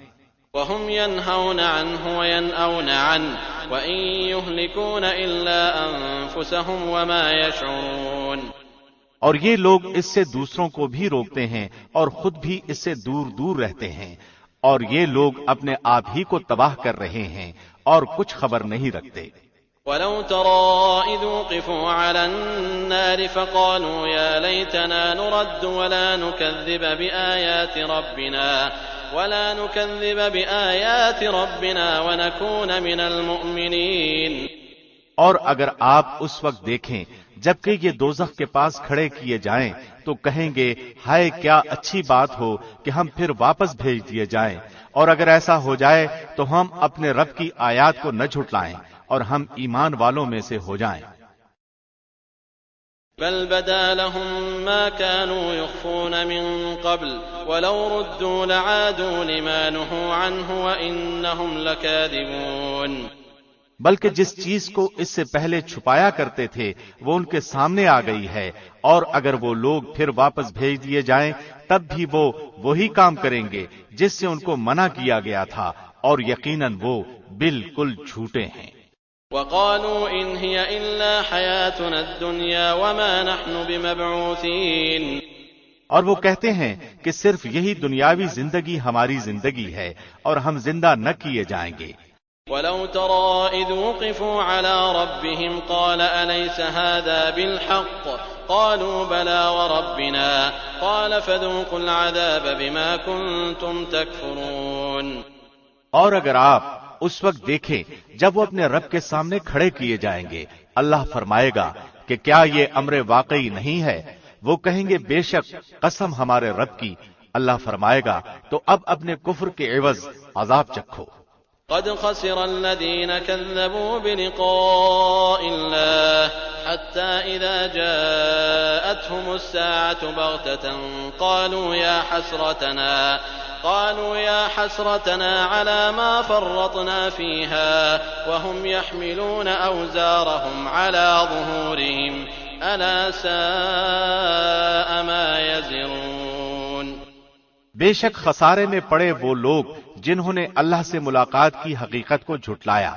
وَهُمْ يَنْهَوْنَ عَنْهُ وَيَنْأَوْنَ عَنْهُ وَإِنْ يُهْلِكُونَ إِلَّا أَنفُسَهُمْ وَمَا يَشْعُرُونَ۔ اور یہ لوگ اس سے دوسروں کو بھی روکتے ہیں اور خود بھی اس سے دور دور رہتے ہیں، اور یہ لوگ اپنے آپ ہی کو تباہ کر رہے ہیں اور کچھ خبر نہیں رکھتے۔ وَلَوْ تَرَىٰ إِذْ وُقِفُوا عَلَى النَّارِ فَقَالُوا يَا لَيْتَنَا نُرَدُّ وَلَا نُكَذِّبَ بِآيَاتِ رَبِّنَا وَنَكُونَ مِنَ الْمُؤْمِنِينَ۔ اور اگر آپ اس وقت دیکھیں جبکہ یہ دوزخ کے پاس کھڑے کیے جائیں تو کہیں گے ہائے کیا اچھی بات ہو کہ ہم پھر واپس بھیج دیے جائیں، اور اگر ایسا ہو جائے تو ہم اپنے رب کی آیات کو نہ جھٹلائیں اور ہم ایمان والوں میں سے ہو جائیں۔ بل بدا لهم ما كانوا يخفون من قبل ولو ردوا لعادوا لما نهوا عنه وإنهم لكاذبون۔ بلکہ جس چیز کو اس سے پہلے چھپایا کرتے تھے وہ ان کے سامنے آ گئی ہے، اور اگر وہ لوگ پھر واپس بھیج دیے جائیں تب بھی وہ وہی کام کریں گے جس سے ان کو منع کیا گیا تھا، اور یقیناً وہ بالکل جھوٹے ہیں۔ وقالوا إن هي إلا حياتنا الدنيا وما نحن بمبعوثين۔ اور وہ کہتے ہیں کہ صرف یہی دنیاوی زندگی ہماری زندگی ہے اور ہم زندہ نہ کیے جائیں گے۔ وَلَوْ تَرَىٰ إِذْ وُقِفُوا عَلَىٰ رَبِّهِمْ قَالَ أَلَيْسَ هَٰذَا بِالْحَقِّ قَالُوا بَلَىٰ وَرَبِّنَا قَالَ فَذُوقُوا الْعَذَابَ بِمَا كُنتُمْ تَكْفُرُونَ۔ اور اگر آپ اس وقت دیکھیں جب وہ اپنے رب کے سامنے کھڑے کیے جائیں گے، اللہ فرمائے گا کہ کیا یہ امر واقعی نہیں ہے؟ وہ کہیں گے بے شک قسم ہمارے رب کی۔ اللہ فرمائے گا تو اب اپنے کفر کے عوض عذاب چکھو۔ قد خسر الذين كذبوا بلقاء الله حتى إذا جاءتهم الساعة بغتة قالوا يا حسرتنا على ما فرطنا فيها وهم يحملون أوزارهم على ظهورهم ألا ساء ما يزرون۔ بے شک خسارے میں پڑے وہ لوگ جنہوں نے اللہ سے ملاقات کی حقیقت کو جھٹلایا،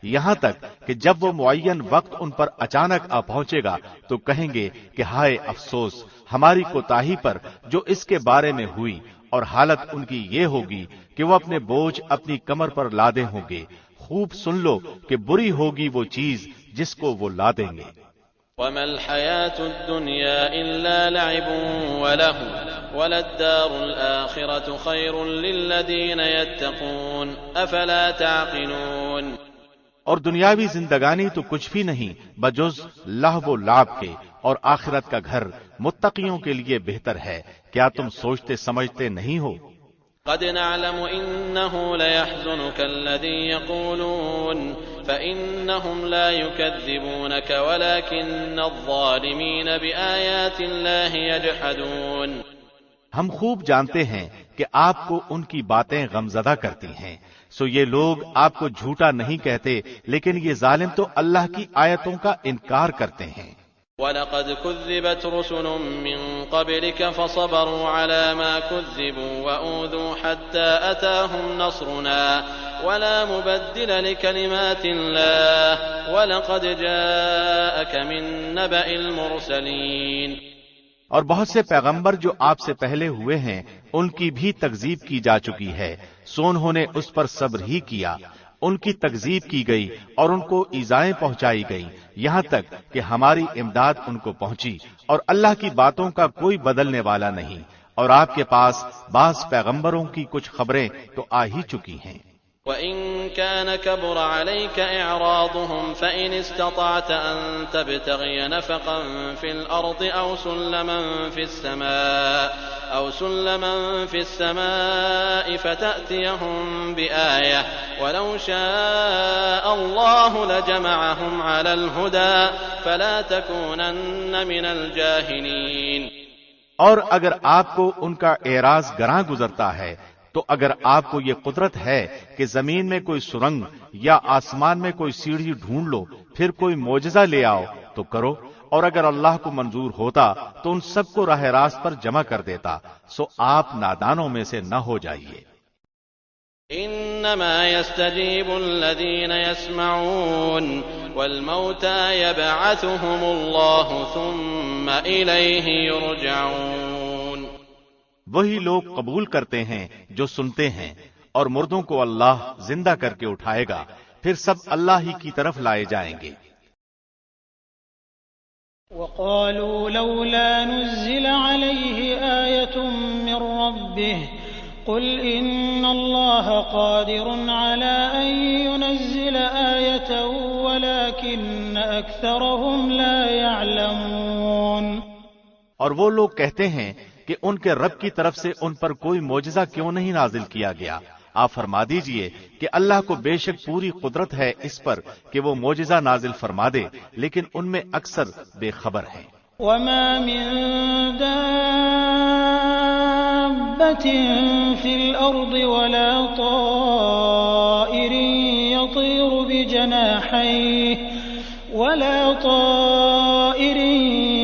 یہاں تک کہ جب وہ معین وقت ان پر اچانک آ پہنچے گا تو کہیں گے کہ ہائے افسوس ہماری کوتاہی پر جو اس کے بارے میں ہوئی، اور حالت ان کی یہ ہوگی کہ وہ اپنے بوجھ اپنی کمر پر لادے ہوں گے۔ خوب سن لو کہ بری ہوگی وہ چیز جس کو وہ لادیں گے۔ وَمَا الْحَيَاةُ الدُّنْيَا إِلَّا لَعِبٌ وَلَهْوٌ وَلَلدَّارُ الْآخِرَةُ خَيْرٌ لِّلَّذِينَ يَتَّقُونَ أَفَلَا تَعْقِلُونَ۔ اور دنیاوی زندگانی تو کچھ بھی نہیں بجز لہو و لعب کے، اور آخرت کا گھر متقیوں کے لیے بہتر ہے، کیا تم سوچتے سمجھتے نہیں ہو؟ قد نعلم إنه ليحزنك الذي يقولون فإنهم لا يكذبونك ولكن الظالمين بآيات الله يجحدون۔ ہم خوب جانتے ہیں کہ آپ کو ان کی باتیں غمزدہ کرتی ہیں، سو یہ لوگ آپ کو جھوٹا نہیں کہتے، لیکن یہ ظالم تو اللہ کی آیتوں کا انکار کرتے ہیں۔ وَلَقَدْ كُذِّبَتْ رُسُلٌ مِّن قَبْلِكَ فَصَبَرُوا عَلَىٰ مَا كُذِّبُوا وَأُوذُوا حَتَّىٰ أَتَاهُمْ نَصْرُنَا وَلَا مُبَدِّلَ لِكَلِمَاتِ اللَّهِ وَلَقَدْ جَاءَكَ مِن نَّبَإِ الْمُرْسَلِينَ۔ اور بہت سے پیغمبر جو آپ سے پہلے ہوئے ہیں ان کی بھی تکذیب کی جا چکی ہے، سو انہوں نے اس پر صبر ہی کیا، ان کی تکذیب کی گئی اور ان کو ایذائیں پہنچائی گئی، یہاں تک کہ ہماری امداد ان کو پہنچی، اور اللہ کی باتوں کا کوئی بدلنے والا نہیں، اور آپ کے پاس بعض پیغمبروں کی کچھ خبریں تو آ ہی چکی ہیں۔ وَإِن كَانَ كَبُرَ عَلَيْكَ إِعْرَاضُهُمْ فَإِنِ اسْتَطَعْتَ أَن تَبْتَغِيَ نَفَقًا فِي الْأَرْضِ أَوْ سُلَّمًا فِي السَّمَاءِ فَتَأْتِيَهُم بِآيَةٍ وَلَوْ شَاءَ اللَّهُ لَجَمَعَهُمْ عَلَى الْهُدَىٰ فَلَا تَكُونَنَّ مِنَ الْجَاهِلِينَ۔ اور اگر آپ کو ان کا اعراض گراں گزرتا ہے تو اگر آپ کو یہ قدرت ہے کہ زمین میں کوئی سرنگ یا آسمان میں کوئی سیڑھی ڈھونڈ لو، پھر کوئی معجزہ لے آؤ تو کرو، اور اگر اللہ کو منظور ہوتا تو ان سب کو راہ راست پر جمع کر دیتا، سو آپ نادانوں میں سے نہ ہو جائیے۔ انما يستجيب الذين يسمعون والموتى يبعثهم الله ثم إليه يرجعون۔ وہی لوگ قبول کرتے ہیں جو سنتے ہیں، اور مردوں کو اللہ زندہ کر کے اٹھائے گا، پھر سب اللہ ہی کی طرف لائے جائیں گے۔ وقالوا لولا نزل عليه آية من ربه قل إن الله قادر على أن ينزل آية ولكن أكثرهم لا يعلمون۔ اور وہ لوگ کہتے ہیں کہ ان کے رب کی طرف سے ان پر کوئی معجزہ کیوں نہیں نازل کیا گیا؟ آپ فرما دیجئے کہ اللہ کو بے شک پوری قدرت ہے اس پر کہ وہ معجزہ نازل فرما دے، لیکن ان میں اکثر بے خبر ہیں۔ وما من دابة في الأرض ولا طائر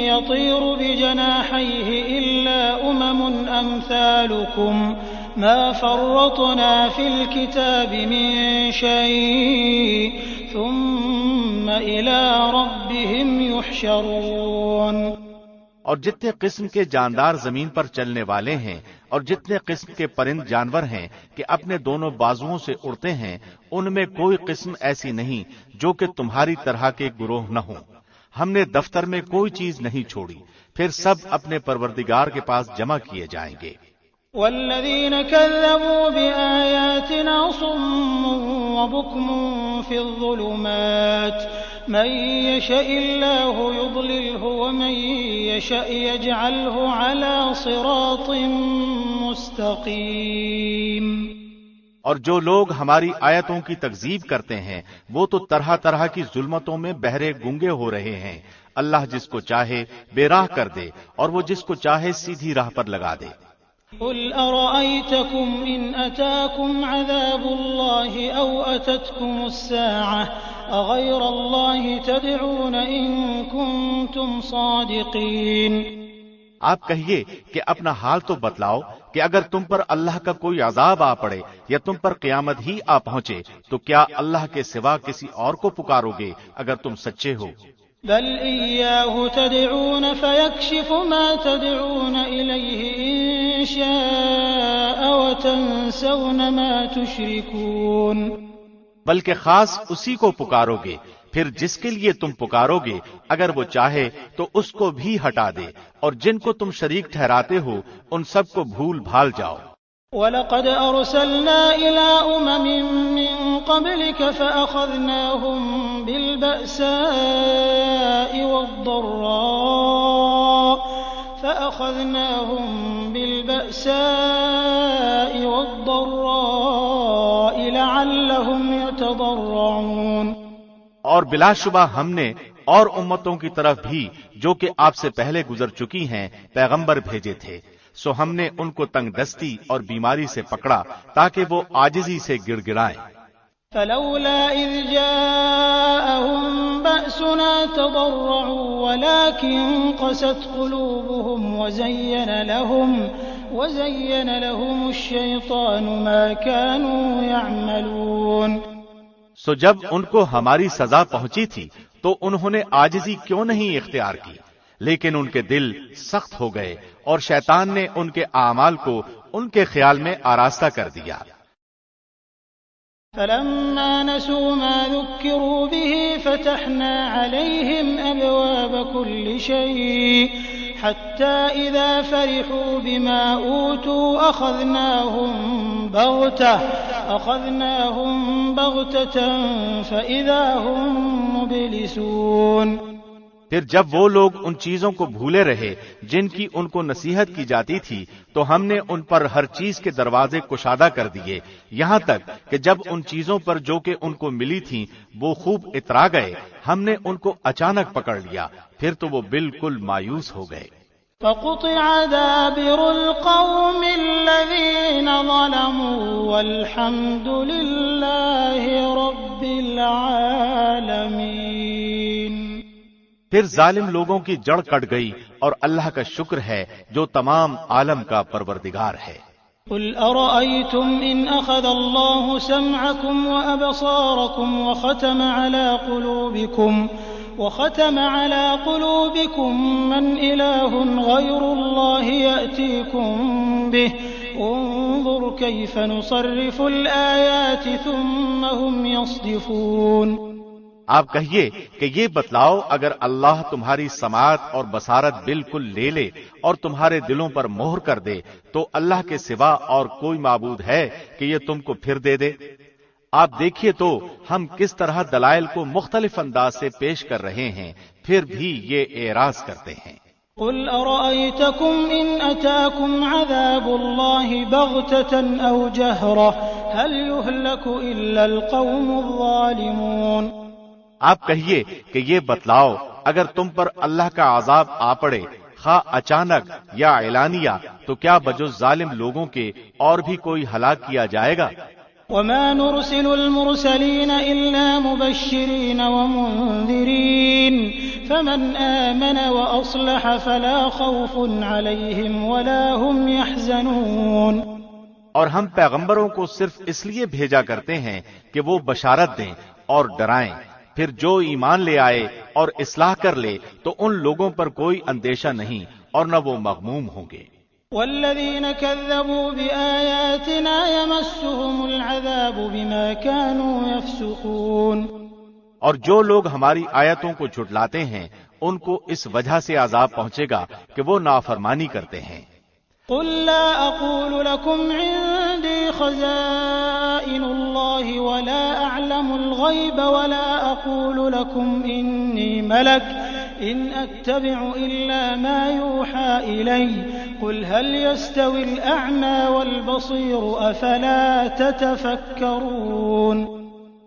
يطير بجناحيه إلا أمثالكم ما فرطنا في الكتاب من شيء ثم إلى ربهم يحشرون۔ اور جتنے قسم کے جاندار زمین پر چلنے والے ہیں اور جتنے قسم کے پرند جانور ہیں کہ اپنے دونوں بازوؤں سے اڑتے ہیں، ان میں کوئی قسم ایسی نہیں جو کہ تمہاری طرح کے گروہ نہ ہوں۔ ہم نے دفتر میں کوئی چیز نہیں چھوڑی، پھر سب اپنے پروردگار کے پاس جمع کیے جائیں گے۔ والذين كذبوا بآياتنا صم وبكم في الظلمات من يشاء الله يضلله ومن يشاء يجعله على صراط مستقيم۔ اور جو لوگ ہماری آیتوں کی تکذیب کرتے ہیں وہ تو طرح طرح کی ظلمتوں میں بہرے گونگے ہو رہے ہیں۔ اللہ جس کو چاہے بے راہ کر دے اور وہ جس کو چاہے سیدھی راہ پر لگا دے۔ قل أرأيتكم إن أتاكم عذاب الله أو أتتكم الساعة أغير الله تدعون إن كنتم صادقين۔ آپ کہیے کہ اپنا حال تو بتلاؤ کہ اگر تم پر اللہ کا کوئی عذاب آ پڑے یا تم پر قیامت ہی آ پہنچے تو کیا اللہ کے سوا کسی اور کو پکارو گے اگر تم سچے ہو؟ بل إياه تدعون فيكشف ما تدعون إليه إن شاء وتنسون ما تشركون۔ بلکہ خاص اسی کو پکارو گے، پھر جس کے لیے تم پکارو گے اگر وہ چاہے تو اس کو بھی ہٹا دے، اور جن کو تم شریک ٹھہراتے ہو ان سب کو بھول بھال جاؤ۔ وَلَقَدْ أَرْسَلْنَا إِلَىٰ أُمَمٍ مِّن قَبْلِكَ فَأَخَذْنَاهُم بِالْبَأْسَاءِ وَالضَّرَّاءِ لَعَلَّهُمْ يَتَضَرَّعُونَ۔ اور بلا شبہ ہم نے اور امتوں کی طرف بھی جو کہ آپ سے پہلے گزر چکی ہیں پیغمبر بھیجے تھے، سو ہم نے ان کو تنگ دستی اور بیماری سے پکڑا تاکہ وہ عاجزی سے گڑ گڑائیں۔ فلولا إذ جاءهم بأسنا تضرعوا ولكن قست قلوبهم وزين لهم الشيطان ما كانوا يعملون۔ سو جب ان کو ہماری سزا پہنچی تھی تو انہوں نے عاجزی کیوں نہیں اختیار کی، لیکن ان کے دل سخت ہو گئے اور شیطان نے ان کے اعمال کو ان کے خیال میں آراستہ کر دیا۔ فلما نسوا ما ذكروا به فتحنا عليهم أبواب كل شيء حتى إذا فرحوا بما أوتوا أخذناهم بغتة فإذا هم مبلسون۔ پھر جب وہ لوگ ان چیزوں کو بھولے رہے جن کی ان کو نصیحت کی جاتی تھی تو ہم نے ان پر ہر چیز کے دروازے کشادہ کر دیے، یہاں تک کہ جب ان چیزوں پر جو کہ ان کو ملی تھیں وہ خوب اترا گئے، ہم نے ان کو اچانک پکڑ لیا، پھر تو وہ بالکل مایوس ہو گئے۔ فقطع دابر القوم الذين ظلموا والحمد لله رب العالمين۔ پھر ظالم لوگوں کی جڑ کٹ گئی اور اللہ کا شکر ہے جو تمام عالم کا پروردگار ہے۔ قل أرأيتم إن أخذ الله سمعكم وأبصاركم وختم على قلوبكم من إله غير الله يأتيكم به انظر كيف نصرف الآيات ثم هم يصدفون۔ آپ کہیے کہ یہ بتلاؤ، اگر اللہ تمہاری سماعت اور بصارت بالکل لے لے اور تمہارے دلوں پر مہر کر دے تو اللہ کے سوا اور کوئی معبود ہے کہ یہ تم کو پھر دے دے؟ آپ دیکھیے تو ہم کس طرح دلائل کو مختلف انداز سے پیش کر رہے ہیں، پھر بھی یہ اعراض کرتے ہیں۔ قل أرأيتكم إن أتاكم عذاب الله بغتة أو جهرة هل يهلك إلا القوم الظالمون۔ آپ کہیے کہ یہ بتلاؤ، اگر تم پر اللہ کا عذاب آ پڑے خواہ اچانک یا اعلانیہ، تو کیا بجز ظالم لوگوں کے اور بھی کوئی ہلاک کیا جائے گا؟ وما نرسل المرسلين إلا مبشرين ومنذرين فمن آمن وأصلح فلا خوف عليهم ولا هم يحزنون۔ اور ہم پیغمبروں کو صرف اس لیے بھیجا کرتے ہیں کہ وہ بشارت دیں اور ڈرائیں، پھر جو ایمان لے آئے اور اصلاح کر لے تو ان لوگوں پر کوئی اندیشہ نہیں اور نہ وہ مغموم ہوں گے۔ والذين كذبوا بآياتنا يمسهم العذاب بما كانوا يفسقون۔ اور جو لوگ ہماری آیتوں کو جھٹلاتے ہیں ان کو اس وجہ سے عذاب پہنچے گا کہ وہ نافرمانی کرتے ہیں۔ قل لا أقول لكم عندي خزائن الله ولا أعلم الغيب ولا أقول لكم إني ملك إن أتبع إلا ما يوحى إلي قل هل يستوي الأعمى والبصير أفلا تتفكرون۔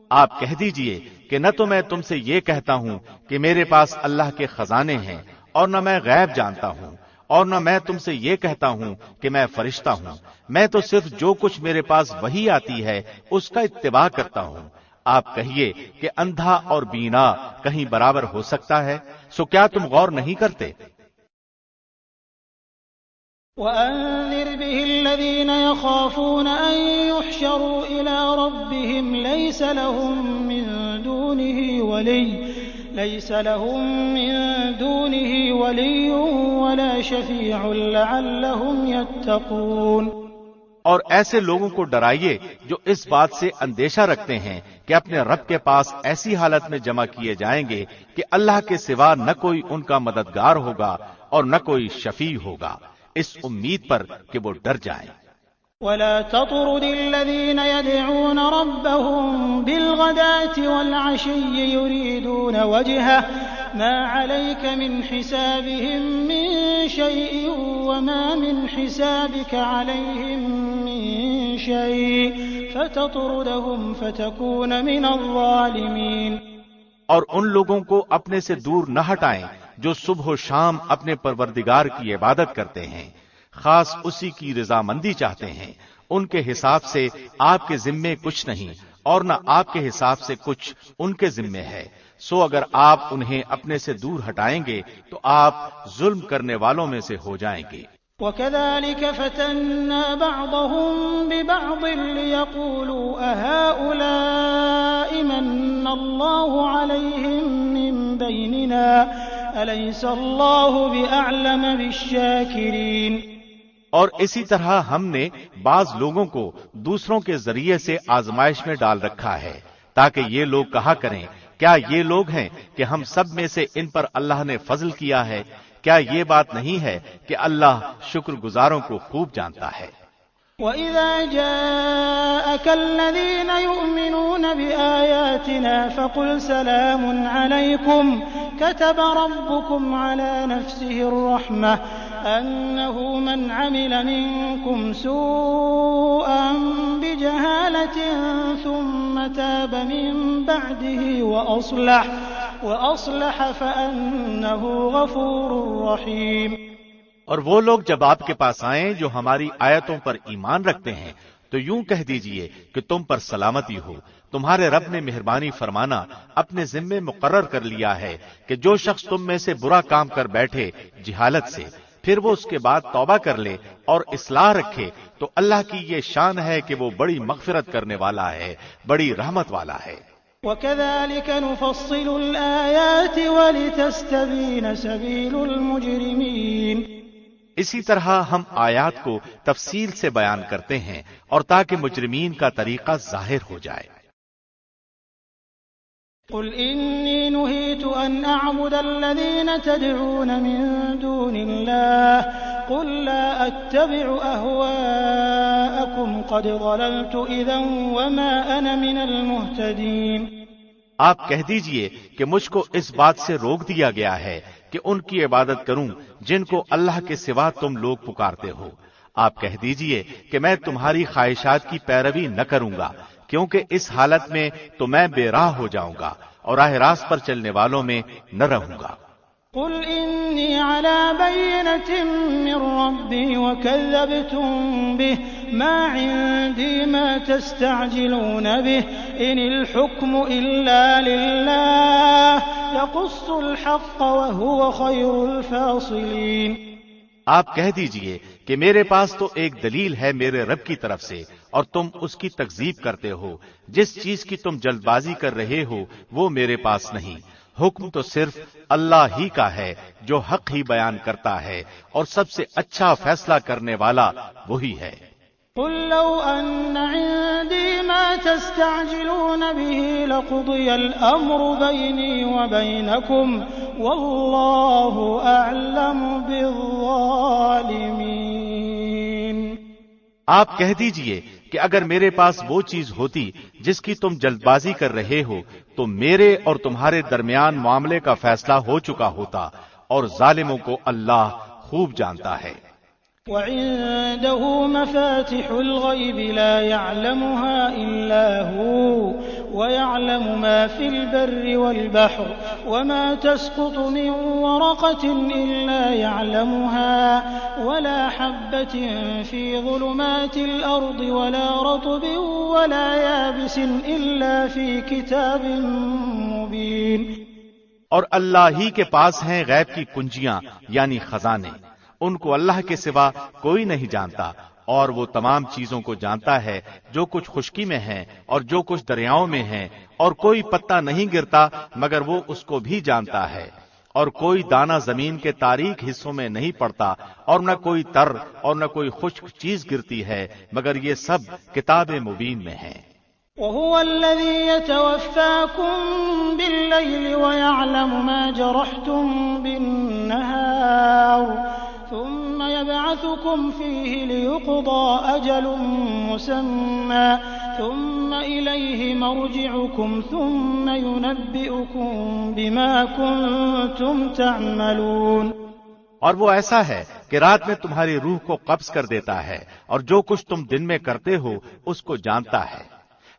آپ کہہ دیجئے کہ نہ تو میں تم سے یہ کہتا ہوں کہ میرے پاس اللہ کے خزانے ہیں اور نہ میں غیب جانتا ہوں، اور نہ میں تم سے یہ کہتا ہوں کہ میں فرشتہ ہوں، میں تو صرف جو کچھ میرے پاس وحی آتی ہے اس کا اتباع کرتا ہوں۔ آپ کہیے کہ اندھا اور بینا کہیں برابر ہو سکتا ہے؟ سو کیا تم غور نہیں کرتے؟ وأنذر به الذين يخافون أن يحشروا إلى ربهم ليس لهم من دونه ولي ولا شفيع لعلهم يتقون۔ اور ایسے لوگوں کو ڈرائیے جو اس بات سے اندیشہ رکھتے ہیں کہ اپنے رب کے پاس ایسی حالت میں جمع کیے جائیں گے کہ اللہ کے سوا نہ کوئی ان کا مددگار ہوگا اور نہ کوئی شفیع ہوگا، اس امید پر کہ وہ ڈر جائیں۔ ولا تطرد الذين يدعون ربهم بالغداة والعشي يريدون وجهه ما عليك من حسابهم من شيء وما من حسابك عليهم من شيء فتطردهم فتكون من الظالمين۔ اور ان لوگوں کو اپنے سے دور نہ ہٹائیں جو صبح و شام اپنے پروردگار کی عبادت کرتے ہیں، خاص اسی کی رضامندی چاہتے ہیں، ان کے حساب سے آپ کے ذمے کچھ نہیں اور نہ آپ کے حساب سے کچھ ان کے ذمے ہے، سو اگر آپ انہیں اپنے سے دور ہٹائیں گے تو آپ ظلم کرنے والوں میں سے ہو جائیں گے۔ وَكَذَلِكَ فَتَنَّا بَعْضَهُم بِبَعْضٍ لِيَقُولُوا أَهَٰؤُلَاءِ مَنَّ اللَّهُ عَلَيْهِم مِّن بَيْنِنَا أَلَيْسَ اللَّهُ بِأَعْلَمَ بِالشَّاكِرِينَ۔ اور اسی طرح ہم نے بعض لوگوں کو دوسروں کے ذریعے سے آزمائش میں ڈال رکھا ہے تاکہ یہ لوگ کہا کریں کیا یہ لوگ ہیں کہ ہم سب میں سے ان پر اللہ نے فضل کیا ہے؟ کیا یہ بات نہیں ہے کہ اللہ شکر گزاروں کو خوب جانتا ہے۔ وَإِذَا جَاءَكَ الَّذِينَ يُؤْمِنُونَ بِآيَاتِنَا فَقُلْ سَلَامٌ عَلَيْكُمْ كَتَبَ رَبُّكُمْ عَلَى نَفْسِهِ الرَّحْمَةَ أَنَّهُ مَنْ عَمِلَ مِنكُمْ سُوءًا بِجَهَالَةٍ ثُمَّ تَابَ مِن بَعْدِهِ وَأَصْلَحَ فَأَنَّهُ غَفُورٌ رَّحِيمٌ۔ اور وہ لوگ جب آپ کے پاس آئیں جو ہماری آیتوں پر ایمان رکھتے ہیں تو یوں کہہ دیجئے کہ تم پر سلامتی ہو، تمہارے رب نے مہربانی فرمانا اپنے ذمے مقرر کر لیا ہے کہ جو شخص تم میں سے برا کام کر بیٹھے جہالت سے، پھر وہ اس کے بعد توبہ کر لے اور اصلاح رکھے تو اللہ کی یہ شان ہے کہ وہ بڑی مغفرت کرنے والا ہے، بڑی رحمت والا ہے۔ وَكَذَلِكَ نُفَصِّلُ الْآيَاتِ وَلِتَسْتَبِينَ سَبِيلُ الْمُجْرِمِينَ۔ اسی طرح ہم آیات کو تفصیل سے بیان کرتے ہیں اور تاکہ مجرمین کا طریقہ ظاہر ہو جائے۔ قل إني نهيت أن أعبد الذين تدعون من دون الله قل لا أتبع أهواءكم قد ضللت إذا وما أنا من المهتدين۔ آپ کہہ دیجئے کہ مجھ کو اس بات سے روک دیا گیا ہے کہ ان کی عبادت کروں جن کو اللہ کے سوا تم لوگ پکارتے ہو۔ آپ کہہ دیجئے کہ میں تمہاری خواہشات کی پیروی نہ کروں گا، کیونکہ اس حالت میں تو میں بے راہ ہو جاؤں گا اور راہ راست پر چلنے والوں میں نہ رہوں گا۔ قل إني على بينة من ربي وكذبتم به ما عندي ما تستعجلون به إن الحكم إلا لله يقص الحق وهو خير الفاصلين۔ آپ کہہ دیجئے کہ میرے پاس تو ایک دلیل ہے میرے رب کی طرف سے اور تم اس کی تکذیب کرتے ہو۔ جس چیز کی تم جلد بازی کر رہے ہو وہ میرے پاس نہیں، حکم تو صرف اللہ ہی کا ہے جو حق ہی بیان کرتا ہے اور سب سے اچھا فیصلہ کرنے والا وہی ہے۔ قل لو أن عندي ما تستعجلون به لقضي الأمر بيني وبينكم والله أعلم بالظالمين۔ آپ کہہ دیجئے کہ اگر میرے پاس وہ چیز ہوتی جس کی تم جلد بازی کر رہے ہو تو میرے اور تمہارے درمیان معاملے کا فیصلہ ہو چکا ہوتا، اور ظالموں کو اللہ خوب جانتا ہے۔ وعنده مفاتح الغيب لا يعلمها إلا هو ويعلم ما في البر والبحر وما تسقط من ورقة إلا يعلمها ولا حبة في ظلمات الأرض ولا رطب ولا يابس إلا في كتاب مبين۔ اور اللہ ہی کے پاس ہیں غیب کی کنجیاں یعنی خزانے، ان کو اللہ کے سوا کوئی نہیں جانتا، اور وہ تمام چیزوں کو جانتا ہے جو کچھ خشکی میں ہے اور جو کچھ دریاؤں میں ہے، اور کوئی پتا نہیں گرتا مگر وہ اس کو بھی جانتا ہے، اور کوئی دانہ زمین کے تاریک حصوں میں نہیں پڑتا، اور نہ کوئی تر اور نہ کوئی خشک چیز گرتی ہے مگر یہ سب کتاب مبین میں ہے۔ وهو الذي يتوفاكم بالليل ويعلم ما جرحتم بالنهار ثم يبعثكم فيه ليقضى أجل مسمى ثم إليه مرجعكم ثم ينبئكم بما كنتم تعملون۔ اور وہ ایسا ہے کہ رات میں تمہاری روح کو قبض کر دیتا ہے اور جو کچھ تم دن میں کرتے ہو اس کو جانتا ہے،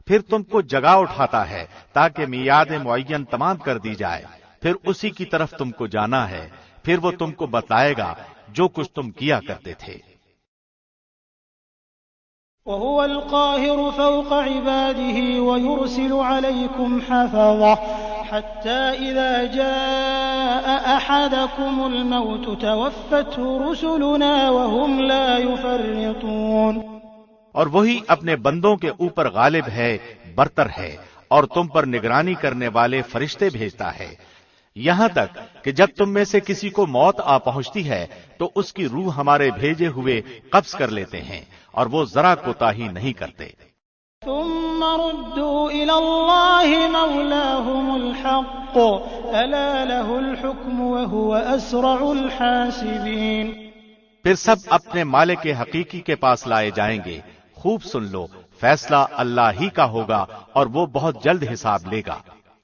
پھر تم کو جگا اٹھاتا ہے تاکہ میعاد معین تمام کر دی جائے، پھر اسی کی طرف تم کو جانا ہے، پھر وہ تم کو بتائے گا جو کچھ تم کیا کرتے تھے۔ وهو القاهر فوق عباده ويرسل عليكم حفظة حتى إذا جاء أحدكم الموت توفته رسلنا وهم لا يفرطون۔ اور وہی اپنے بندوں کے اوپر غالب ہے، برتر ہے، اور تم پر نگرانی کرنے والے فرشتے بھیجتا ہے، یہاں تک کہ جب تم میں سے کسی کو موت آ پہنچتی ہے تو اس کی روح ہمارے بھیجے ہوئے قبض کر لیتے ہیں اور وہ ذرا کوتاہی نہیں کرتے۔ ثم ردوا إلى الله مولاهم الحق ألا له الحكم وهو أسرع الحاسبين۔ پھر سب اپنے مالک حقیقی کے پاس لائے جائیں گے۔ خوب سن لو، فیصلہ اللہ ہی کا ہوگا اور وہ بہت جلد حساب لے گا۔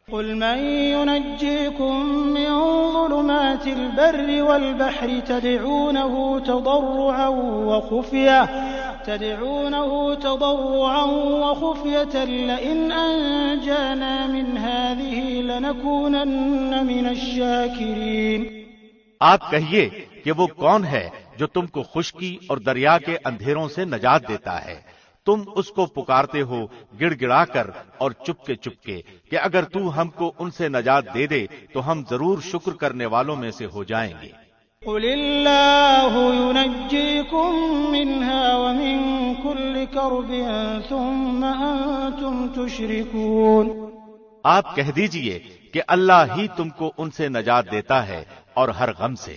قل من ينجيكم من ظلمات البر والبحر تدعونه تضرعا وخفية لئن أنجانا من هذه لنكونن من الشاكرين۔ آپ کہیے کہ وہ کون ہے جو تم کو خشکی اور دریا کے اندھیروں سے نجات دیتا ہے؟ تم اس کو پکارتے ہو گڑ گڑا کر اور چپکے چپکے کہ اگر تو ہم کو ان سے نجات دے دے تو ہم ضرور شکر کرنے والوں میں سے ہو جائیں گے۔ قل اللہ ينجيكم منها ومن كل كرب ثم أنتم تشركون۔ آپ کہہ دیجئے کہ اللہ ہی تم کو ان سے نجات دیتا ہے اور ہر غم سے،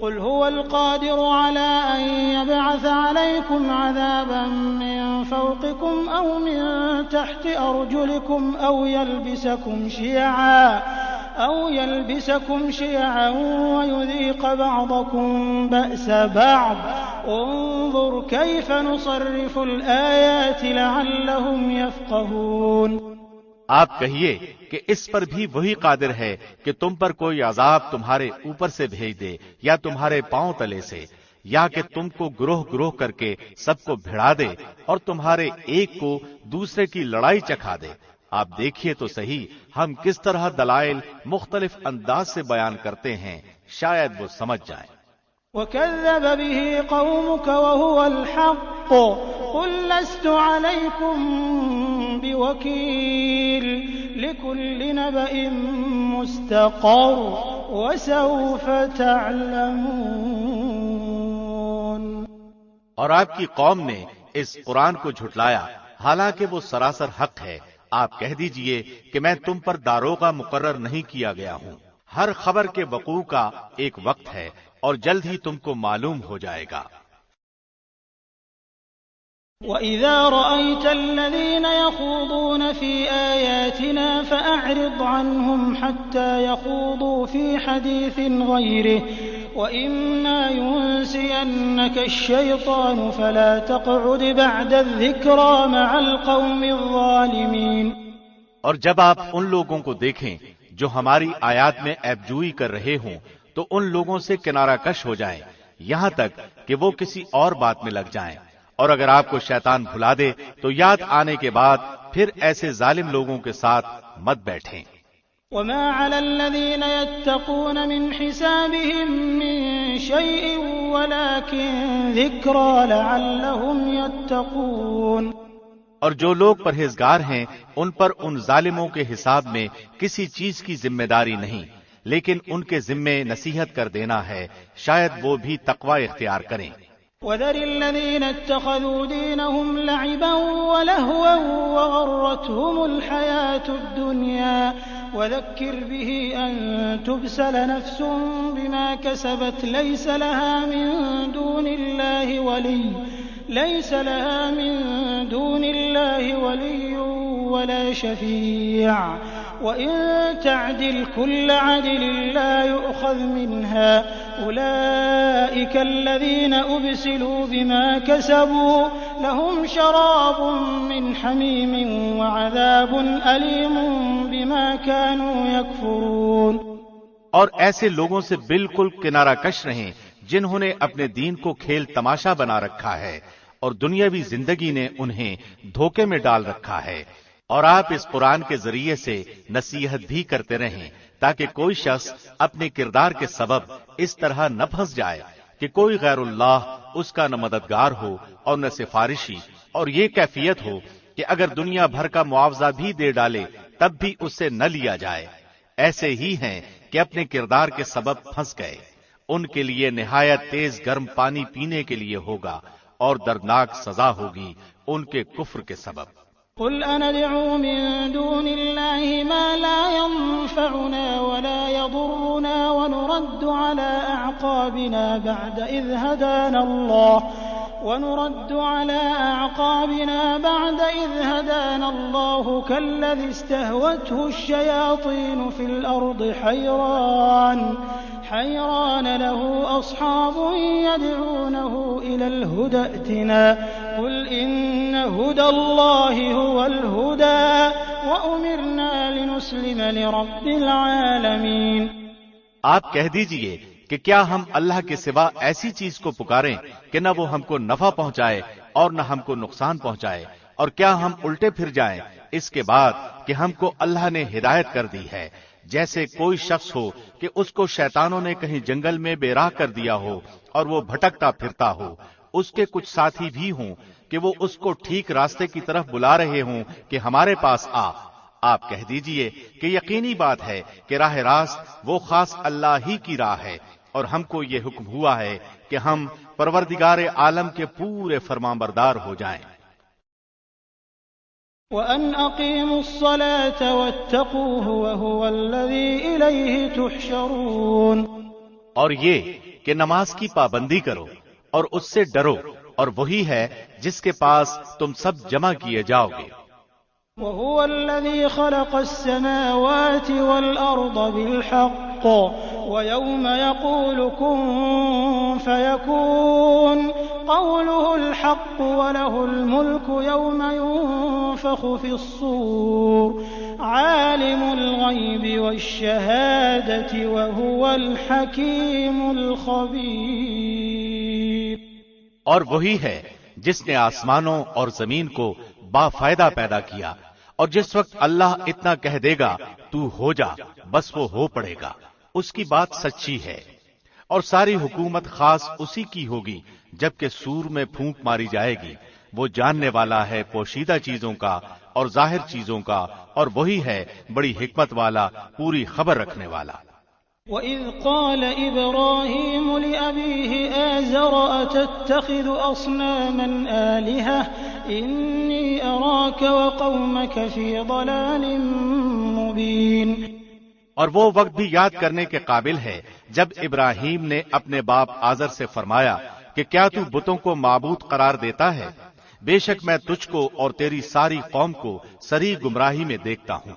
قل هو القادر على أن يبعث عليكم عذابا من فوقكم أو من تحت أرجلكم أو يلبسكم شيعا ويذيق بعضكم بأس بعض انظر كيف نصرف الآيات لعلهم يفقهون۔ آپ کہیے کہ اس پر بھی وہی قادر ہے کہ تم پر کوئی عذاب تمہارے اوپر سے بھیج دے یا تمہارے پاؤں تلے سے، یا کہ تم کو گروہ گروہ کر کے سب کو بھڑا دے اور تمہارے ایک کو دوسرے کی لڑائی چکھا دے۔ آپ دیکھیے تو صحیح ہم کس طرح دلائل مختلف انداز سے بیان کرتے ہیں، شاید وہ سمجھ جائیں۔ وَكَذَّبَ بِهِ قَوْمُكَ وَهُوَ الْحَقُّ قُل لَّسْتُ عَلَيْكُمْ بِوَكِيلٍ لِّكُلِّ نَبَإٍ مُّسْتَقَرٌّ وَسَوْفَ تَعْلَمُونَ۔ اور آپ کی قوم نے اس قرآن کو جھٹلایا، حالانکہ وہ سراسر حق ہے۔ آپ کہہ دیجئے کہ میں تم پر داروغہ مقرر نہیں کیا گیا ہوں۔ ہر خبر کے وقوع کا ایک وقت ہے اور جلد ہی تم کو معلوم ہو جائے گا۔ وَإِذَا رَأَيْتَ الَّذِينَ يَخُوضُونَ فِي آيَاتِنَا فَأَعْرِضْ عَنْهُمْ حَتَّى يَخُوضُوا فِي حَدِيثٍ غَيْرِهِ وَإِمَّا يُنسِيَنَّكَ الشَّيْطَانُ فَلَا تَقْعُدْ بَعْدَ الذِّكْرَىٰ مَعَ الْقَوْمِ الظَّالِمِينَ۔ اور جب آپ ان لوگوں کو دیکھیں جو ہماری آیات میں عیب جوئی کر رہے ہوں تو ان لوگوں سے کنارہ کش ہو جائیں یہاں تک کہ وہ کسی اور بات میں لگ جائیں، اور اگر آپ کو شیطان بھلا دے تو یاد آنے کے بعد پھر ایسے ظالم لوگوں کے ساتھ مت بیٹھیں۔ وَمَا عَلَى الَّذِينَ يَتَّقُونَ مِنْ حِسَابِهِم مِّن شَيْءٍ وَلَٰكِن ذِكْرَىٰ لَعَلَّهُمْ يَتَّقُونَ۔ اور جو لوگ پرہیزگار ہیں ان پر ان ظالموں کے حساب میں کسی چیز کی ذمہ داری نہیں، لیکن ان کے ذمے نصیحت کر دینا ہے، شاید وہ بھی تقوی اختیار کریں۔ وَذَرِ الَّذِينَ اتَّخَذُوا دِينَهُمْ لَعِبًا وَلَهْوًا وَغَرَّتْهُمُ الْحَيَاةُ الدُّنْيَا وَذَكِّرْ بِهِ أَن تُبْسَلَ نَفْسٌ بِمَا كَسَبَتْ لَيْسَ لَهَا مِن دُونِ اللَّهِ وَلِيٌّ وَلَا شَفِيعٌ وَإِن تَعْدِلْ كُلَّ عَدْلٍ لَّا يُؤْخَذْ مِنْهَا أُولَٰئِكَ الَّذِينَ أُبْسِلُوا بِمَا كَسَبُوا لَهُمْ شَرَابٌ مِّنْ حَمِيمٍ وَعَذَابٌ أَلِيمٌ بِمَا كَانُوا يَكْفُرُونَ۔ اور ایسے لوگوں سے بالکل کنارہ کش رہیں جنہوں نے اپنے دین کو کھیل تماشا بنا رکھا ہے اور دنیاوی زندگی نے انہیں دھوکے میں ڈال رکھا ہے۔ اور آپ اس قرآن کے ذریعے سے نصیحت بھی کرتے رہیں تاکہ کوئی شخص اپنے کردار کے سبب اس طرح نہ پھنس جائے کہ کوئی غیر اللہ اس کا نہ مددگار ہو اور نہ سفارشی، اور یہ کیفیت ہو کہ اگر دنیا بھر کا معاوضہ بھی دے ڈالے تب بھی اس سے نہ لیا جائے۔ ایسے ہی ہیں کہ اپنے کردار کے سبب پھنس گئے، ان کے لیے نہایت تیز گرم پانی پینے کے لیے ہوگا اور دردناک سزا ہوگی ان کے کفر کے سبب۔ قل أندعو من دون الله ما لا ينفعنا ولا يضرنا ونرد على أعقابنا بعد إذ هدانا الله كالذي استهوته الشياطين في الأرض حيران له أصحاب يدعونه إلى الهدى ائتنا قل إن هدى الله هو الهدى وأمرنا لنسلم لرب العالمين۔ آپ کہہ دیجئے کہ کیا ہم اللہ کے سوا ایسی چیز کو پکاریں کہ نہ وہ ہم کو نفع پہنچائے اور نہ ہم کو نقصان پہنچائے، اور کیا ہم الٹے پھر جائیں اس کے بعد کہ ہم کو اللہ نے ہدایت کر دی ہے، جیسے کوئی شخص ہو کہ اس کو شیطانوں نے کہیں جنگل میں بے راہ کر دیا ہو اور وہ بھٹکتا پھرتا ہو، اس کے کچھ ساتھی بھی ہوں کہ وہ اس کو ٹھیک راستے کی طرف بلا رہے ہوں کہ ہمارے پاس آ۔ آپ کہہ دیجئے کہ یقینی بات ہے کہ راہ راست وہ خاص اللہ ہی کی راہ ہے، اور ہم کو یہ حکم ہوا ہے کہ ہم پروردگار عالم کے پورے فرمانبردار ہو جائیں۔ وَأَنْ أَقِيمُوا الصَّلَاةَ وَاتَّقُوهُ وَهُوَ الَّذِي إِلَيْهِ تُحْشَرُونَ، اور یہ کہ نماز کی پابندی کرو اور اس سے ڈرو، اور وہی ہے جس کے پاس تم سب جمع کیے جاؤ گے۔ وَهُوَ الَّذِي خَلَقَ السَّمَاوَاتِ وَالْأَرْضَ بِالْحَقِّ وَيَوْمَ يَقُولُ كُن فَيَكُونُ قَوْلُهُ الْحَقُّ وَلَهُ الْمُلْكُ يَوْمَ يُنفَخُ فِي الصُّورِ عَالِمُ الْغَيْبِ وَالشَّهَادَةِ وَهُوَ الْحَكِيمُ الْخَبِيرُ۔ اور وہی ہے جس نے آسمانوں اور زمین کو بافائدہ پیدا کیا، اور جس وقت اللہ اتنا کہہ دے گا تو ہو جا، بس وہ ہو پڑے گا، اس کی بات سچی ہے۔ اور ساری حکومت خاص اسی کی ہوگی جبکہ سور میں پھونک ماری جائے گی۔ وہ جاننے والا ہے پوشیدہ چیزوں کا اور ظاہر چیزوں کا، اور وہی ہے بڑی حکمت والا، پوری خبر رکھنے والا۔ وَإِذْ قَالَ إِبْرَاهِيمُ لِأَبِيهِ آزَرَ أَتَتَّخِذُ أَصْنَامًا آلِهَةً إِنِّي أَرَاكَ وَقَوْمَكَ فِي ضَلَالٍ مُبِينٍ۔ اور وہ وقت بھی یاد کرنے کے قابل ہے جب ابراہیم نے اپنے باپ آزر سے فرمایا کہ کیا تو بتوں کو معبود قرار دیتا ہے؟ بے شک میں تجھ کو اور تیری ساری قوم کو سری گمراہی میں دیکھتا ہوں۔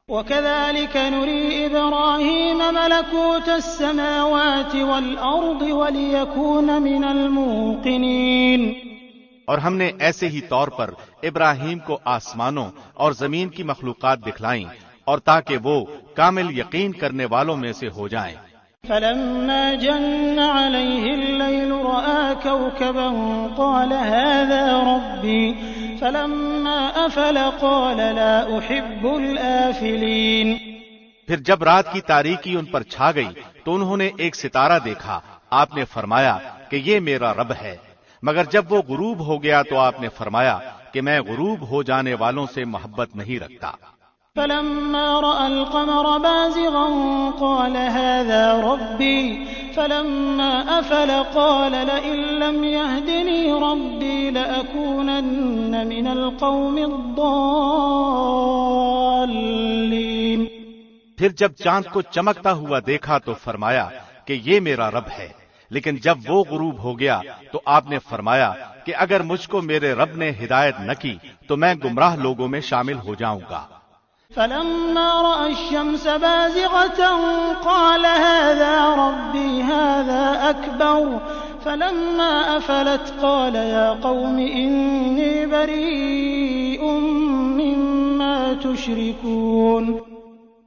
وَكَذَلِكَ نُرِي إِبْرَاهِيمَ مَلَكُوتَ السَّمَاوَاتِ وَالْأَرْضِ وَلِيَكُونَ مِنَ الْمُوقِنِينَ۔ اور ہم نے ایسے ہی طور پر ابراہیم کو آسمانوں اور زمین کی مخلوقات دکھلائیں، اور تاکہ وہ کامل یقین کرنے والوں میں سے ہو جائیں۔ فَلَمَّا جَنَّ عَلَيْهِ اللَّيْلُ رَأَىٰ كَوْكَبًا قَالَ هَٰذَا رَبِّي فَلَمَّا أَفَلَ قَالَ لَا أُحِبُّ الْآفِلِينَ۔ پھر جب رات کی تاریکی ان پر چھا گئی تو انہوں نے ایک ستارہ دیکھا، آپ نے فرمایا کہ یہ میرا رب ہے، مگر جب وہ غروب ہو گیا تو آپ نے فرمایا کہ میں غروب ہو جانے والوں سے محبت نہیں رکھتا۔ فَلَمَّا رَأَى الْقَمَرَ بَازِغًا قَالَ هَٰذَا رَبِّي فَلَمَّا أَفَلَ قَالَ لَئِن لَّمْ يَهْدِنِي رَبِّي لَأَكُونَنَّ مِنَ الْقَوْمِ الضَّالِّينَ۔ پھر جب چاند کو چمکتا ہوا دیکھا تو فرمایا کہ یہ میرا رب ہے، لیکن جب وہ غروب ہو گیا تو آپ نے فرمایا کہ اگر مجھ کو میرے رب نے ہدایت نہ کی تو میں گمراہ لوگوں میں شامل ہو جاؤں گا۔ فَلَمَّا رَأَى الشَّمْسَ بَازِغَةً قَالَ هَٰذَا رَبِّي هَٰذَا أَكْبَرُ فَلَمَّا أَفَلَتْ قَالَ يَا قَوْمِ إِنِّي بَرِيءٌ مِّمَّا تُشْرِكُونَ۔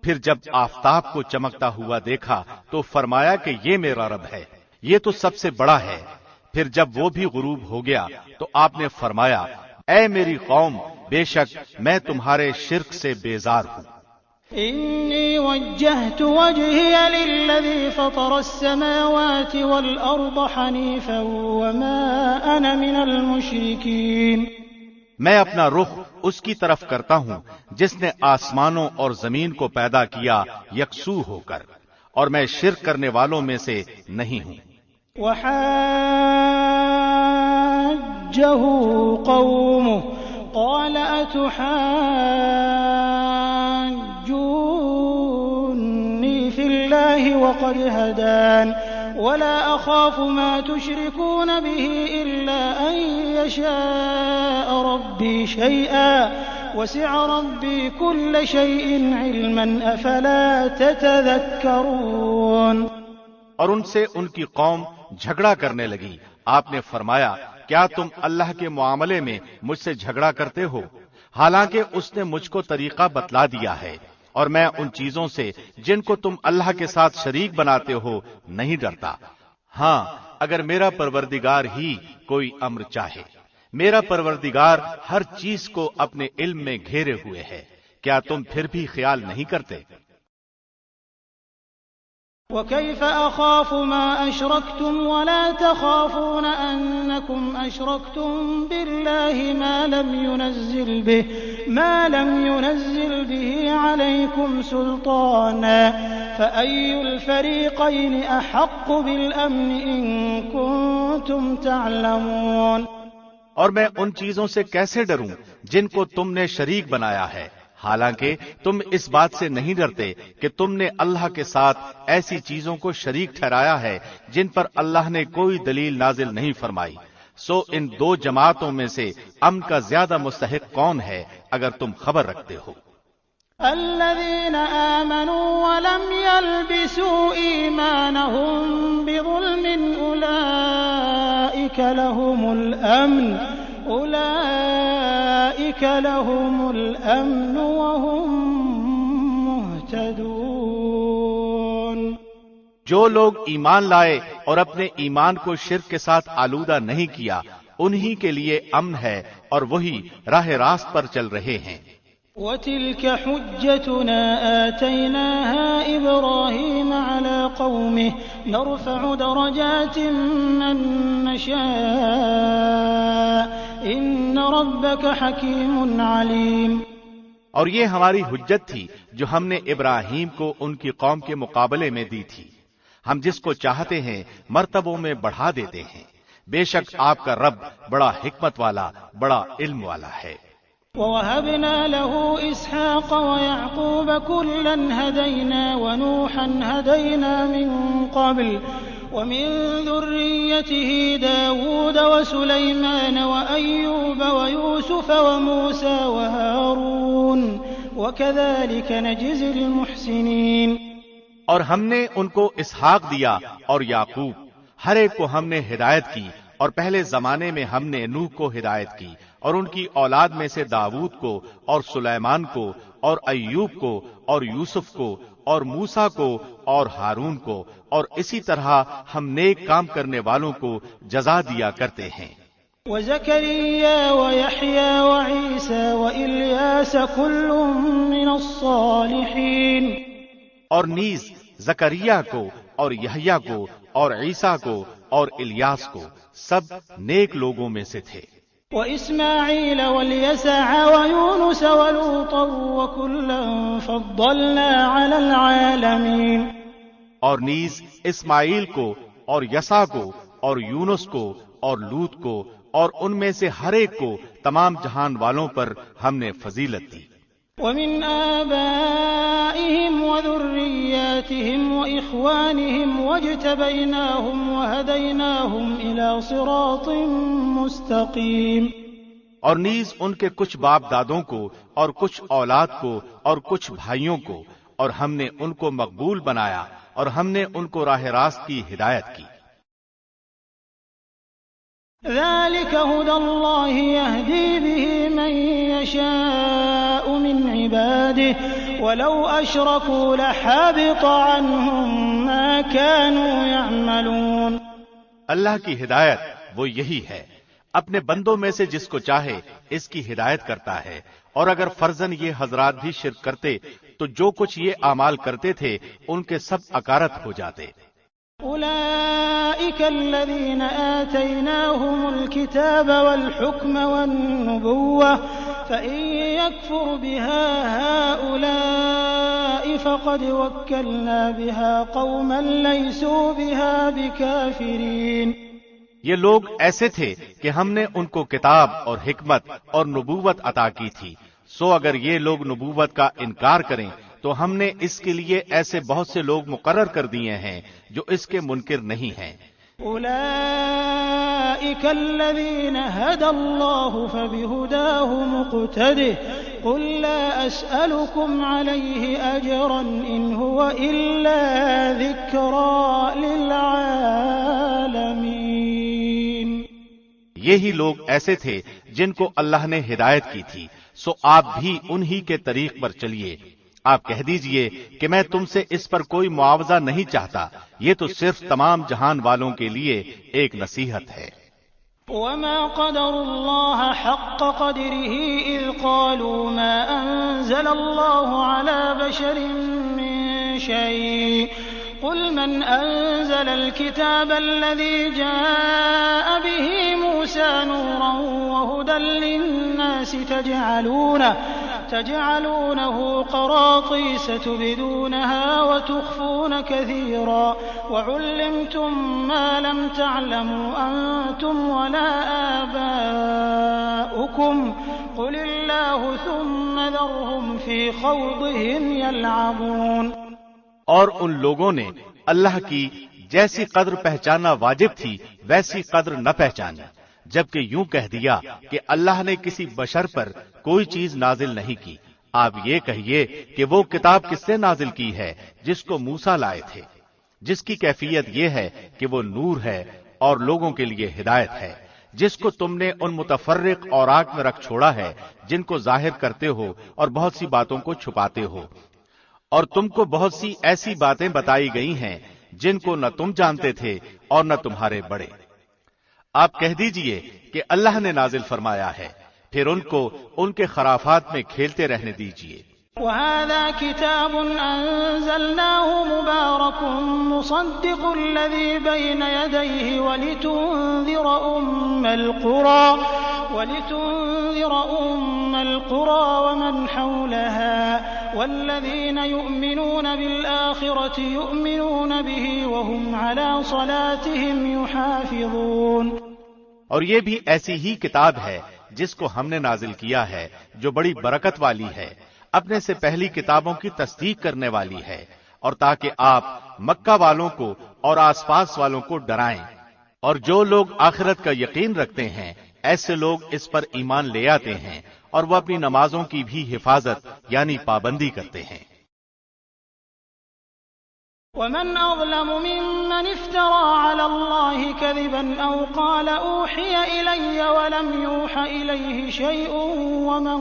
پھر جب آفتاب کو چمکتا ہوا دیکھا تو فرمایا کہ یہ میرا رب ہے، یہ تو سب سے بڑا ہے۔ پھر جب وہ بھی غروب ہو گیا تو آپ نے فرمایا اے میری قوم، بے شک میں تمہارے شرک سے بیزار ہوں۔ إِنِّي وَجَّهْتُ وَجْهِيَ لِلَّذِي فَطَرَ السَّمَاوَاتِ وَالْأَرْضَ حَنِيفًا وَمَا أَنَا مِنَ الْمُشْرِكِينَ۔ میں اپنا رخ اس کی طرف کرتا ہوں جس نے آسمانوں اور زمین کو پیدا کیا یکسو ہو کر، اور میں شرک کرنے والوں میں سے نہیں ہوں۔ وَحَاجَّهُ قَوْمُهُ قَالَ أَتُحَاجُّونِّي فِي اللَّهِ وَقَدْ هَدَانِ وَلَا أَخَافُ مَا تُشْرِكُونَ بِهِ إِلَّا أَن يَشَاءَ رَبِّي شَيْئًا وَسِعَ رَبِّي كُلَّ شَيْءٍ عِلْمًا أَفَلَا تَتَذَكَّرُونَ۔ اور ان سے ان کی قوم جھگڑا کرنے لگی۔ آپ نے فرمایا کیا تم اللہ کے معاملے میں مجھ سے جھگڑا کرتے ہو، حالانکہ اس نے مجھ کو طریقہ بتلا دیا ہے، اور میں ان چیزوں سے جن کو تم اللہ کے ساتھ شریک بناتے ہو نہیں ڈرتا۔ ہاں اگر میرا پروردگار ہی کوئی امر چاہے، میرا پروردگار ہر چیز کو اپنے علم میں گھیرے ہوئے ہے، کیا تم پھر بھی خیال نہیں کرتے؟ وَكَيْفَ أَخَافُ مَا أَشْرَكْتُمْ وَلَا تَخَافُونَ أَنَّكُمْ أَشْرَكْتُمْ بِاللَّهِ مَا لَمْ يُنَزِّلْ بِهِ عَلَيْكُمْ سُلْطَانًا فَأَيُّ الْفَرِيقَيْنِ أَحَقُّ بِالْأَمْنِ إِن كُنتُمْ تَعْلَمُونَ۔ اور میں ان چیزوں سے کیسے ڈروں جن کو تم نے شریک بنایا ہے، حالانکہ تم اس بات سے نہیں ڈرتے کہ تم نے اللہ کے ساتھ ایسی چیزوں کو شریک ٹھہرایا ہے جن پر اللہ نے کوئی دلیل نازل نہیں فرمائی۔ سو ان دو جماعتوں میں سے امن کا زیادہ مستحق کون ہے اگر تم خبر رکھتے ہو؟ الذين آمنوا ولم يلبسوا إيمانهم بظلم أولئك لهم الأمن وهم مهتدون۔ جو لوگ ایمان لائے اور اپنے ایمان کو شرک کے ساتھ آلودہ نہیں کیا، انہی کے لیے امن ہے اور وہی راہ راست پر چل رہے ہیں۔ وَتِلْكَ حُجَّتُنَا آتَيْنَاهَا إِبْرَاهِيمَ عَلَى قَوْمِهِ نَرْفَعُ دَرَجَاتٍ مَّن نَّشَاءُ إِنَّ رَبَّكَ حَكِيمٌ عَلِيمٌ۔ اور یہ ہماری حجت تھی جو ہم نے ابراہیم کو ان کی قوم کے مقابلے میں دی تھی، ہم جس کو چاہتے ہیں مرتبوں میں بڑھا دیتے ہیں، بے شک آپ کا رب بڑا حکمت والا، بڑا علم والا ہے۔ وَوَهَبْنَا لَهُ إِسْحَاقَ وَيَعْقُوبَ كُلًّا هَدَيْنَا وَنُوحًا هَدَيْنَا مِن قَبْلُ وَمِن ذُرِّيَّتِهِ دَاوُودَ وَسُلَيْمَانَ وَأَيُّوبَ وَيُوسُفَ وَمُوسَى وَهَارُونَ وَكَذَلِكَ نَجْزِي الْمُحْسِنِينَ۔ اور ہم نے ان کو اسحاق دیا اور یعقوب، ہر ایک کو ہم نے ہدایت کی، اور پہلے زمانے میں ہم نے نوح کو ہدایت کی، اور ان کی اولاد میں سے داؤد کو اور سلیمان کو اور ایوب کو اور یوسف کو اور موسیٰ کو اور ہارون کو، اور اسی طرح ہم نیک کام کرنے والوں کو جزا دیا کرتے ہیں۔ وَزَكَرِيَّا وَيَحْيَىٰ وَعِيسَىٰ وَإِلْيَاسَ كُلٌّ مِّنَ الصَّالِحِينَ۔ اور نیز زکریا کو اور یحییٰ کو اور عیسیٰ کو اور الیاس کو، سب نیک لوگوں میں سے تھے۔ وَإِسْمَاعِيلَ وَالْيَسَعَ وَيُونُسَ وَلُوطًا وَكُلًّا فَضَّلْنَا عَلَى الْعَالَمِينَ۔ اور نیز اسماعیل کو اور یسع کو اور یونس کو اور لوط کو اور ان میں سے ہر ایک کو تمام جہان والوں پر ہم نے فضیلت دی۔ وَمِنْ آبَائِهِمْ وَذُرِّيَّاتِهِمْ وَإِخْوَانِهِمْ وَاجْتَبَيْنَاهُمْ وَهَدَيْنَاهُمْ إِلَى صِرَاطٍ مُّسْتَقِيمٍ۔ اور نیز ان کے کچھ باپ دادوں کو اور کچھ اولاد کو اور کچھ بھائیوں کو، اور ہم نے ان کو مقبول بنایا اور ہم نے ان کو راہ راست کی ہدایت کی۔ ذَلِكَ هُدَى اللَّهِ يَهْدِي بِهِ مَن يَشَاءُ مِنْ عِبَادِهِ وَلَوْ أَشْرَكُوا لَحَبِطَ عَنْهُم مَّا كَانُوا يَعْمَلُونَ۔ اللہ کی ہدایت وہ یہی ہے، اپنے بندوں میں سے جس کو چاہے اس کی ہدایت کرتا ہے، اور اگر فرضاً یہ حضرات بھی شرک کرتے تو جو کچھ یہ اعمال کرتے تھے ان کے سب اکارت ہو جاتے۔ أولئك الذين آتيناهم الكتاب والحكم والنبوة فإن يكفر بها هؤلاء فقد وكلنا بها قوما ليسوا بها بكافرين۔ یہ لوگ ایسے تھے کہ ہم نے ان کو کتاب اور حکمت اور نبوت عطا کی تھی، سو اگر یہ لوگ نبوت کا انکار کریں تو ہم نے اس کے لیے ایسے بہت سے لوگ مقرر کر دیے ہیں جو اس کے منکر نہیں ہیں۔ أولئك الذين هدى الله فبهداه مقتده قل لا أسألكم عليه أجرا إن هو إلا ذكرى للعالمين۔ یہی لوگ ایسے تھے جن کو اللہ نے ہدایت کی تھی، سو آپ بھی انہی کے طریق پر چلیے۔ آپ کہہ دیجئے کہ میں تم سے اس پر کوئی معاوضہ نہیں چاہتا، یہ تو صرف تمام جہان والوں کے لیے ایک نصیحت ہے۔ وَمَا قَدَرُوا اللَّهَ حَقَّ قَدْرِهِ إِذْ قَالُوا مَا أَنزَلَ اللَّهُ عَلَى بَشَرٍ مِّن شَيْءٍ قُلْ مَنْ أَنزَلَ الْكِتَابَ الَّذِي جَاءَ بِهِ مُوسَى نُورًا وَهُدًى لِّلنَّاسِ تجعلونه قراطيس تبدونها وتخفون كثيرا وعلمتم ما لم تعلموا أنتم ولا آباؤكم قل الله ثم ذرهم في خوضهم يلعبون۔ اور ان لوگوں نے اللہ کی جیسی قدر پہچاننا واجب تھی ویسی قدر نہ پہچانی، جبکہ یوں کہہ دیا کہ اللہ نے کسی بشر پر کوئی چیز نازل نہیں کی۔ آپ یہ کہیے کہ وہ کتاب کس سے نازل کی ہے جس کو موسیٰ لائے تھے، جس کی کیفیت یہ ہے کہ وہ نور ہے اور لوگوں کے لیے ہدایت ہے، جس کو تم نے ان متفرق اوراق میں رکھ چھوڑا ہے جن کو ظاہر کرتے ہو اور بہت سی باتوں کو چھپاتے ہو، اور تم کو بہت سی ایسی باتیں بتائی گئی ہیں جن کو نہ تم جانتے تھے اور نہ تمہارے بڑے۔ آپ کہہ دیجئے کہ اللہ نے نازل فرمایا ہے، پھر ان کو ان کے خرافات میں کھیلتے رہنے دیجئے۔ وهذا كتاب أنزلناه مبارك مصدق الذي بين يديه ولتنذر أم القرى ومن حولها والذين يؤمنون بالآخرة يؤمنون به وهم على صلاتهم يحافظون۔ اور یہ بھی ایسی ہی کتاب ہے جس کو ہم نے نازل کیا ہے جو بڑی برکت والی ہے، اپنے سے پہلی کتابوں کی تصدیق کرنے والی ہے، اور تاکہ آپ مکہ والوں کو اور آس پاس والوں کو ڈرائیں، اور جو لوگ آخرت کا یقین رکھتے ہیں ایسے لوگ اس پر ایمان لے آتے ہیں اور وہ اپنی نمازوں کی بھی حفاظت یعنی پابندی کرتے ہیں۔ ومن أظلم ممن افترى على الله كذبا أو قال أوحي إلي ولم يوح إليه شيء ومن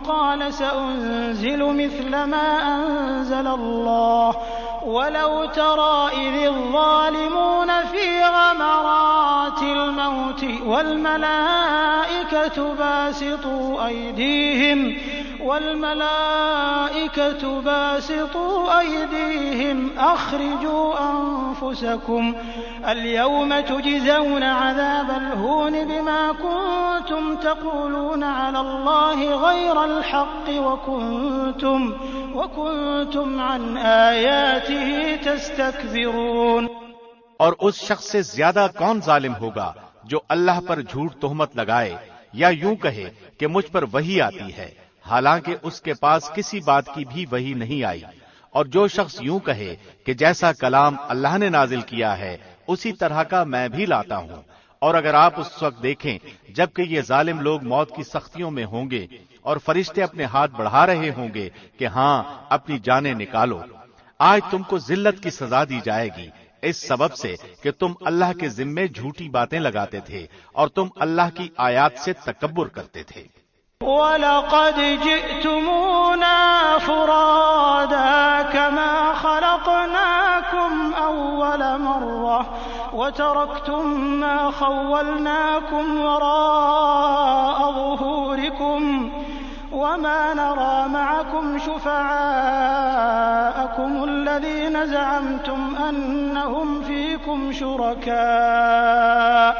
قال سأنزل مثل ما أنزل الله ولو ترى إذ الظالمون في غمرات الموت والملائكة باسطوا أيديهم أخرجوا أنفسكم اليوم تجزون عذاب الهون بما كنتم تقولون على الله غير الحق وكنتم عن آياته تستكبرون۔ اور اس شخص سے زیادہ کون ظالم ہوگا جو اللہ پر جھوٹ تہمت لگائے یا یوں کہے کہ مجھ پر وحی آتی ہے حالانکہ اس کے پاس کسی بات کی بھی وحی نہیں آئی، اور جو شخص یوں کہے کہ جیسا کلام اللہ نے نازل کیا ہے اسی طرح کا میں بھی لاتا ہوں۔ اور اگر آپ اس وقت دیکھیں جبکہ یہ ظالم لوگ موت کی سختیوں میں ہوں گے اور فرشتے اپنے ہاتھ بڑھا رہے ہوں گے کہ ہاں اپنی جانیں نکالو، آج تم کو ذلت کی سزا دی جائے گی اس سبب سے کہ تم اللہ کے ذمے جھوٹی باتیں لگاتے تھے اور تم اللہ کی آیات سے تکبر کرتے تھے۔ وَلَقَدْ جِئْتُمُونَا فُرَادَىٰ كَمَا خَلَقْنَاكُمْ أَوَّلَ مَرَّةٍ وَتَرَكْتُم مَّا خَوَّلْنَاكُمْ وَرَاءَ ظُهُورِكُمْ وَمَا نَرَىٰ مَعَكُمْ شُفَعَاءَكُمُ الَّذِينَ زَعَمْتُمْ أَنَّهُمْ فِيكُمْ شُرَكَاءُ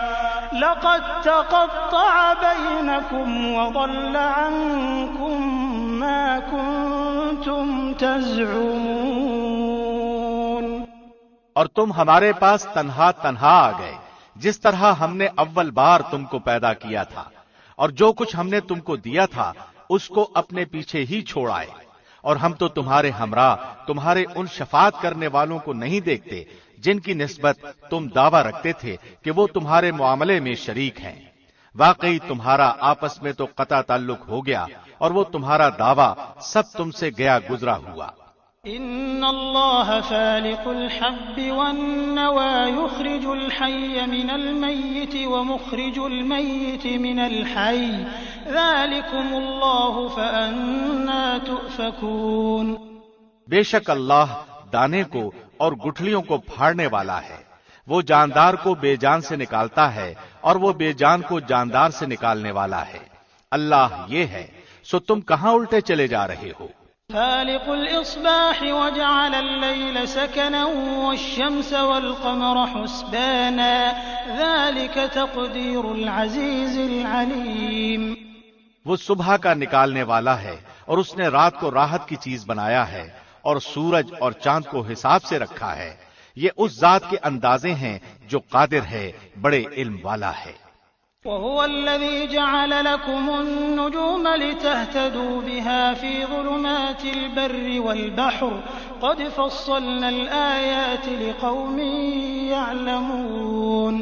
لَقَد تَّقَطَّعَ بَيْنَكُمْ وَضَلَّ عَنكُم مَّا كُنتُمْ تَزْعُمُونَ۔ اور تم ہمارے پاس تنہا آ گئے جس طرح ہم نے اول بار تم کو پیدا کیا تھا، اور جو کچھ ہم نے تم کو دیا تھا اس کو اپنے پیچھے ہی چھوڑ آئے، اور ہم تو تمہارے ہمراہ تمہارے ان شفاعت کرنے والوں کو نہیں دیکھتے جن کی نسبت تم دعویٰ رکھتے تھے کہ وہ تمہارے معاملے میں شریک ہیں۔ واقعی تمہارا آپس میں تو قطع تعلق ہو گیا اور وہ تمہارا دعویٰ سب تم سے گیا گزرا ہوا۔ ان اللہ فالق الحب والنوى يخرج الحي من الميت ومخرج الميت من الحي ذلكم الله فأنا تؤفكون۔ بے شک اللہ دانے کو اور گٹھلیوں کو پھاڑنے والا ہے، وہ جاندار کو بے جان سے نکالتا ہے اور وہ بے جان کو جاندار سے نکالنے والا ہے۔ اللہ یہ ہے، سو تم کہاں الٹے چلے جا رہے ہو؟ فالق الإصباح وجعل الليل سكنا والشمس والقمر حسبانا ذلك تقدير العزيز العليم۔ وہ صبح کا نکالنے والا ہے اور اس نے رات کو راحت کی چیز بنایا ہے اور سورج اور چاند کو حساب سے رکھا ہے. یہ اس ذات کے اندازے ہیں جو قادر ہے، بڑے علم والا ہے. وهو الذي جعل لكم النجوم لتهتدوا بها في ظلمات البر والبحر قد فصلنا الآيات لقوم يعلمون.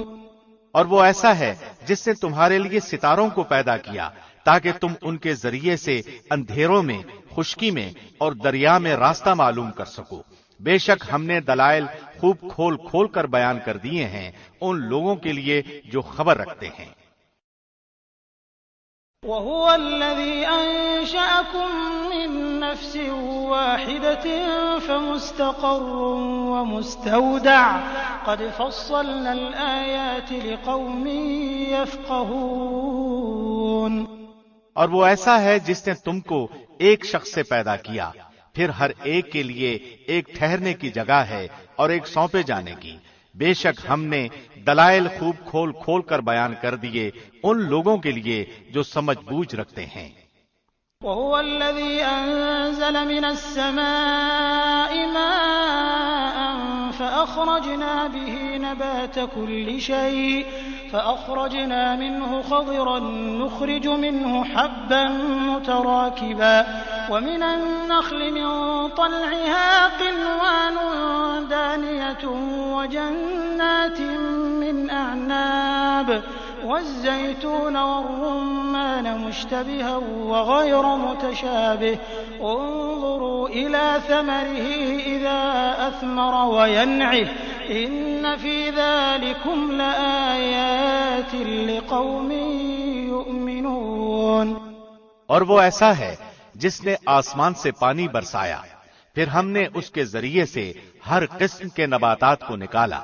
اور وہ ایسا ہے جس نے تمہارے لیے ستاروں کو پیدا کیا تاکہ تم ان کے ذریعے سے اندھیروں میں، خشکی میں اور دریا میں راستہ معلوم کر سکو. بے شک ہم نے دلائل خوب کھول کھول کر بیان کر دیے ہیں ان لوگوں کے لیے جو خبر رکھتے ہیں. وهو الذي أنشأكم من نفس واحدة فمستقر ومستودع قد فصلنا الآيات لقوم يفقهون. اور وہ ایسا ہے جس نے تم کو ایک شخص سے پیدا کیا، پھر ہر ایک کے لیے ایک ٹھہرنے کی جگہ ہے اور ایک سونپے جانے کی. بے شک ہم نے دلائل خوب کھول کھول کر بیان کر دیے ان لوگوں کے لیے جو سمجھ بوجھ رکھتے ہیں. وهو الذي أنزل من السماء ماء فأخرجنا به نبات كل شيء فأخرجنا منه خضرا نخرج منه حبا متراكبا ومن النخل من طلعها قنوان دانية وجنات من أعناب والزيتون والرمان مشتبها وغير متشابه انظروا إلى ثمره إذا أثمر وينعه إن في ذلكم لآيات لقوم يؤمنون. اور وہ ایسا ہے جس نے آسمان سے پانی برسایا، پھر ہم نے اس کے ذریعے سے ہر قسم کے نباتات کو نکالا،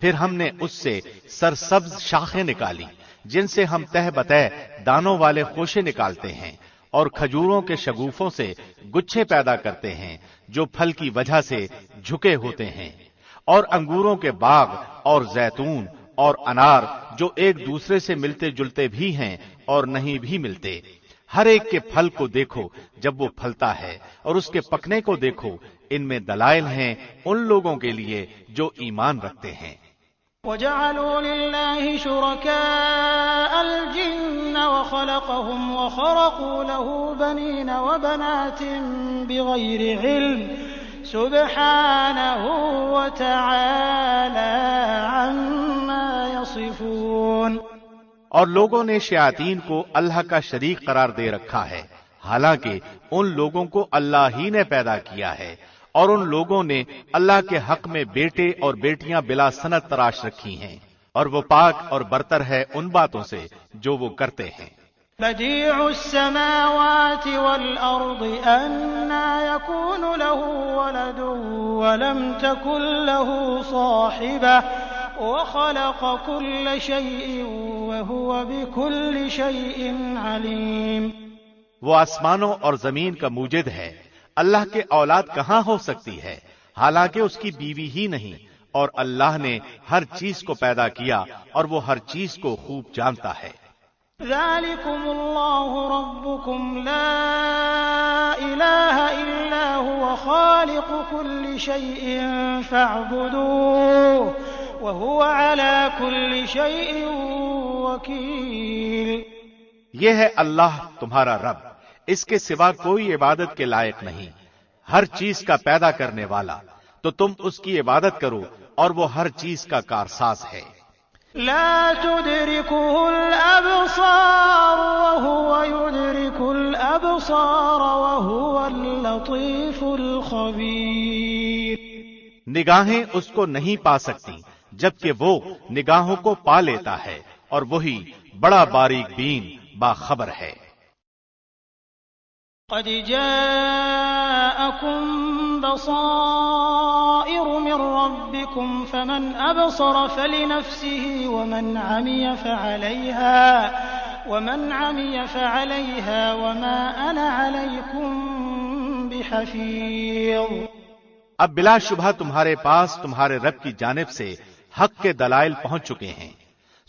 پھر ہم نے اس سے سرسبز شاخیں نکالی جن سے ہم تہ بتہ دانوں والے خوشے نکالتے ہیں، اور کھجوروں کے شگوفوں سے گچھے پیدا کرتے ہیں جو پھل کی وجہ سے جھکے ہوتے ہیں، اور انگوروں کے باغ اور زیتون اور انار جو ایک دوسرے سے ملتے جلتے بھی ہیں اور نہیں بھی ملتے. ہر ایک کے پھل کو دیکھو جب وہ پھلتا ہے اور اس کے پکنے کو دیکھو، ان میں دلائل ہیں ان لوگوں کے لیے جو ایمان رکھتے ہیں. وَجَعَلُوا لِلَّهِ شُرَكَاءَ الْجِنَّ وَخَلَقَهُمْ وَخَرَقُوا لَهُ بَنِينَ وَبَنَاتٍ بِغَيْرِ عِلْمٍ سُبْحَانَهُ وَتَعَالَى عَمَّا يَصِفُونَ. اور لوگوں نے شیاطین کو اللہ کا شریک قرار دے رکھا ہے، حالانکہ ان لوگوں کو اللہ ہی نے پیدا کیا ہے، اور ان لوگوں نے اللہ کے حق میں بیٹے اور بیٹیاں بلا سند تراش رکھی ہیں، اور وہ پاک اور برتر ہے ان باتوں سے جو وہ کرتے ہیں. بديع السماوات والأرض أنى يكون له ولد ولم تكن له صاحبة وخلق كل شيء وهو بكل شيء عليم. وہ آسمانوں اور زمین کا موجد ہے، اللہ کے اولاد کہاں ہو سکتی ہے حالانکہ اس کی بیوی ہی نہیں، اور اللہ نے ہر چیز کو پیدا کیا اور وہ ہر چیز کو خوب جانتا ہے. ذلكم الله ربكم لا إله إلا هو خالق كل شيء فاعبدوه وهو على كل شيء وكيل. یہ ہے اللہ تمہارا رب، اس کے سوا کوئی عبادت کے لائق نہیں، ہر چیز کا پیدا کرنے والا، تو تم اس کی عبادت کرو اور وہ ہر چیز کا کارساز ہے. لا تدركه الأبصار وهو يدرك الأبصار وهو اللطيف الخبير. نگاہیں اس کو نہیں پا سکتی جبکہ وہ نگاہوں کو پا لیتا ہے، اور وہی بڑا باریک بین باخبر ہے. قد جاءكم بصائر من ربكم فمن أبصر فلنفسه ومن عمي فعليها وما أنا عليكم بحفيظ. اب بلا شبہ تمہارے پاس تمہارے رب کی جانب سے حق کے دلائل پہنچ چکے ہیں،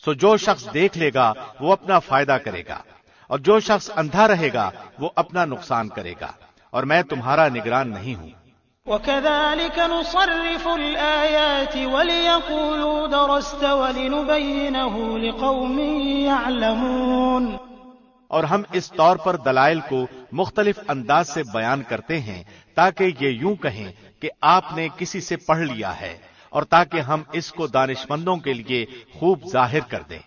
سو جو شخص دیکھ لے گا وہ اپنا فائدہ کرے گا، اور جو شخص اندھا رہے گا وہ اپنا نقصان کرے گا، اور میں تمہارا نگران نہیں ہوں۔ وَكَذَلِكَ نُصَرِّفُ الْآيَاتِ وَلِيَقُولُوا دَرَسْتَ وَلِنُبَيِّنَهُ لِقَوْمٍ يَعْلَمُونَ، اور ہم اس طور پر دلائل کو مختلف انداز سے بیان کرتے ہیں تاکہ یہ یوں کہیں کہ آپ نے کسی سے پڑھ لیا ہے، اور تاکہ ہم اس کو دانشمندوں کے لیے خوب ظاہر کر دیں۔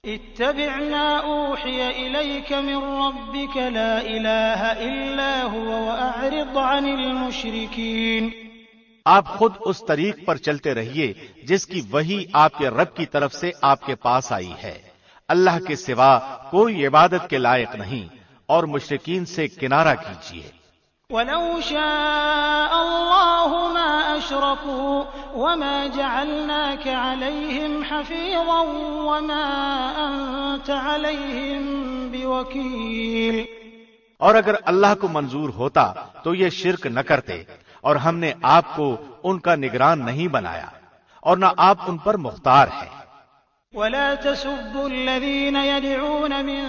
اتبع ما اوحی الیک من ربک لا الہ الا هو واعرض عن المشرکین، آپ خود اس طریق پر چلتے رہیے جس کی وحی آپ کے رب کی طرف سے آپ کے پاس آئی ہے، اللہ کے سوا کوئی عبادت کے لائق نہیں، اور مشرکین سے کنارہ کیجیے۔ وَلَوْ شَاءَ اللَّهُ مَا أَشْرَكُوا وَمَا جَعَلْنَاكَ عَلَيْهِمْ حَفِيظًا وَمَا أَنْتَ عَلَيْهِمْ بِوَكِيلٍ، اور اگر اللہ کو منظور ہوتا تو یہ شرک نہ کرتے، اور ہم نے آپ کو ان کا نگران نہیں بنایا، اور نہ آپ ان پر مختار ہیں۔ وَلَا تَسُبُّوا الَّذِينَ يَدْعُونَ مِن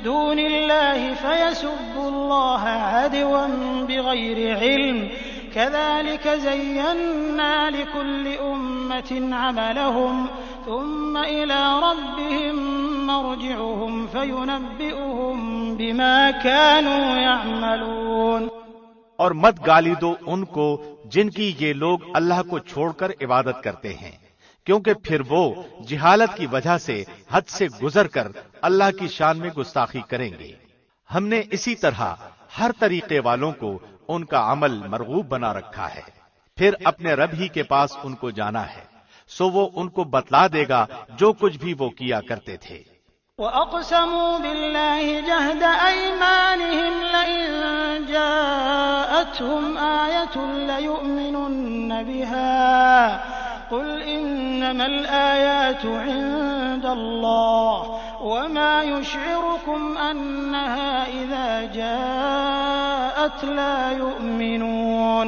دُونِ اللَّهِ فَيَسُبُّوا اللَّهَ عَدْوًا بِغَيْرِ عِلْمٍ كَذَلِكَ زَيَّنَّا لِكُلِّ أُمَّةٍ عَمَلَهُمْ ثُمَّ إِلَى رَبِّهِمْ مَرْجِعُهُمْ فَيُنَبِّئُهُم بِمَا كَانُوا يَعْمَلُونَ، اور مت گالی دو ان کو جن کی یہ لوگ اللہ کو چھوڑ کر عبادت کرتے ہیں، کیونکہ پھر وہ جہالت کی وجہ سے حد سے گزر کر اللہ کی شان میں گستاخی کریں گے۔ ہم نے اسی طرح ہر طریقے والوں کو ان کا عمل مرغوب بنا رکھا ہے، پھر اپنے رب ہی کے پاس ان کو جانا ہے، سو وہ ان کو بتلا دے گا جو کچھ بھی وہ کیا کرتے تھے۔ وَأَقْسَمُوا بِاللَّهِ جَهْدَ أَيْمَانِهِمْ لَئِن جَاءَتْهُمْ آيَةٌ لَّيُؤْمِنُنَّ بِهَا قُلْ إِنَّمَا الْآيَاتُ عِندَ اللَّهِ وَمَا يُشْعِرُكُمْ أَنَّهَا إِذَا جَاءَتْ لَا يُؤْمِنُونَ،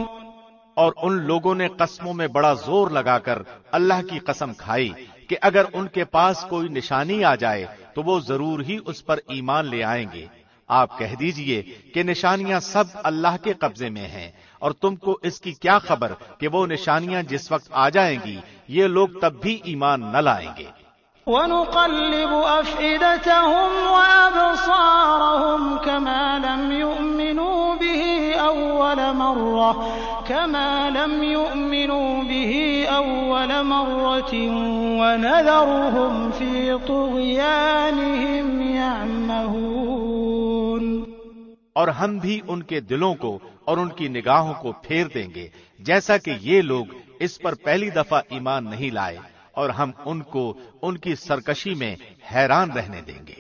اور ان لوگوں نے قسموں میں بڑا زور لگا کر اللہ کی قسم کھائی کہ اگر ان کے پاس کوئی نشانی آ جائے تو وہ ضرور ہی اس پر ایمان لے آئیں گے۔ آپ کہہ دیجئے کہ نشانیاں سب اللہ کے قبضے میں ہیں، اور تم کو اس کی کیا خبر کہ وہ نشانیاں جس وقت آ جائیں گی یہ لوگ تب بھی ایمان نہ لائیں گے۔ وَنُقَلِّبُ أَفْئِدَتَهُمْ وَأَبْصَارَهُمْ كَمَا لَمْ يُؤْمِنُوا بِهِ أَوَّلَ مَرَّةٍ وَنَذَرُهُمْ فِي طُغْيَانِهِمْ يَعْمَهُونَ، اور ہم بھی ان کے دلوں کو اور ان کی نگاہوں کو پھیر دیں گے جیسا کہ یہ لوگ اس پر پہلی دفعہ ایمان نہیں لائے، اور ہم ان کو ان کی سرکشی میں حیران رہنے دیں گے۔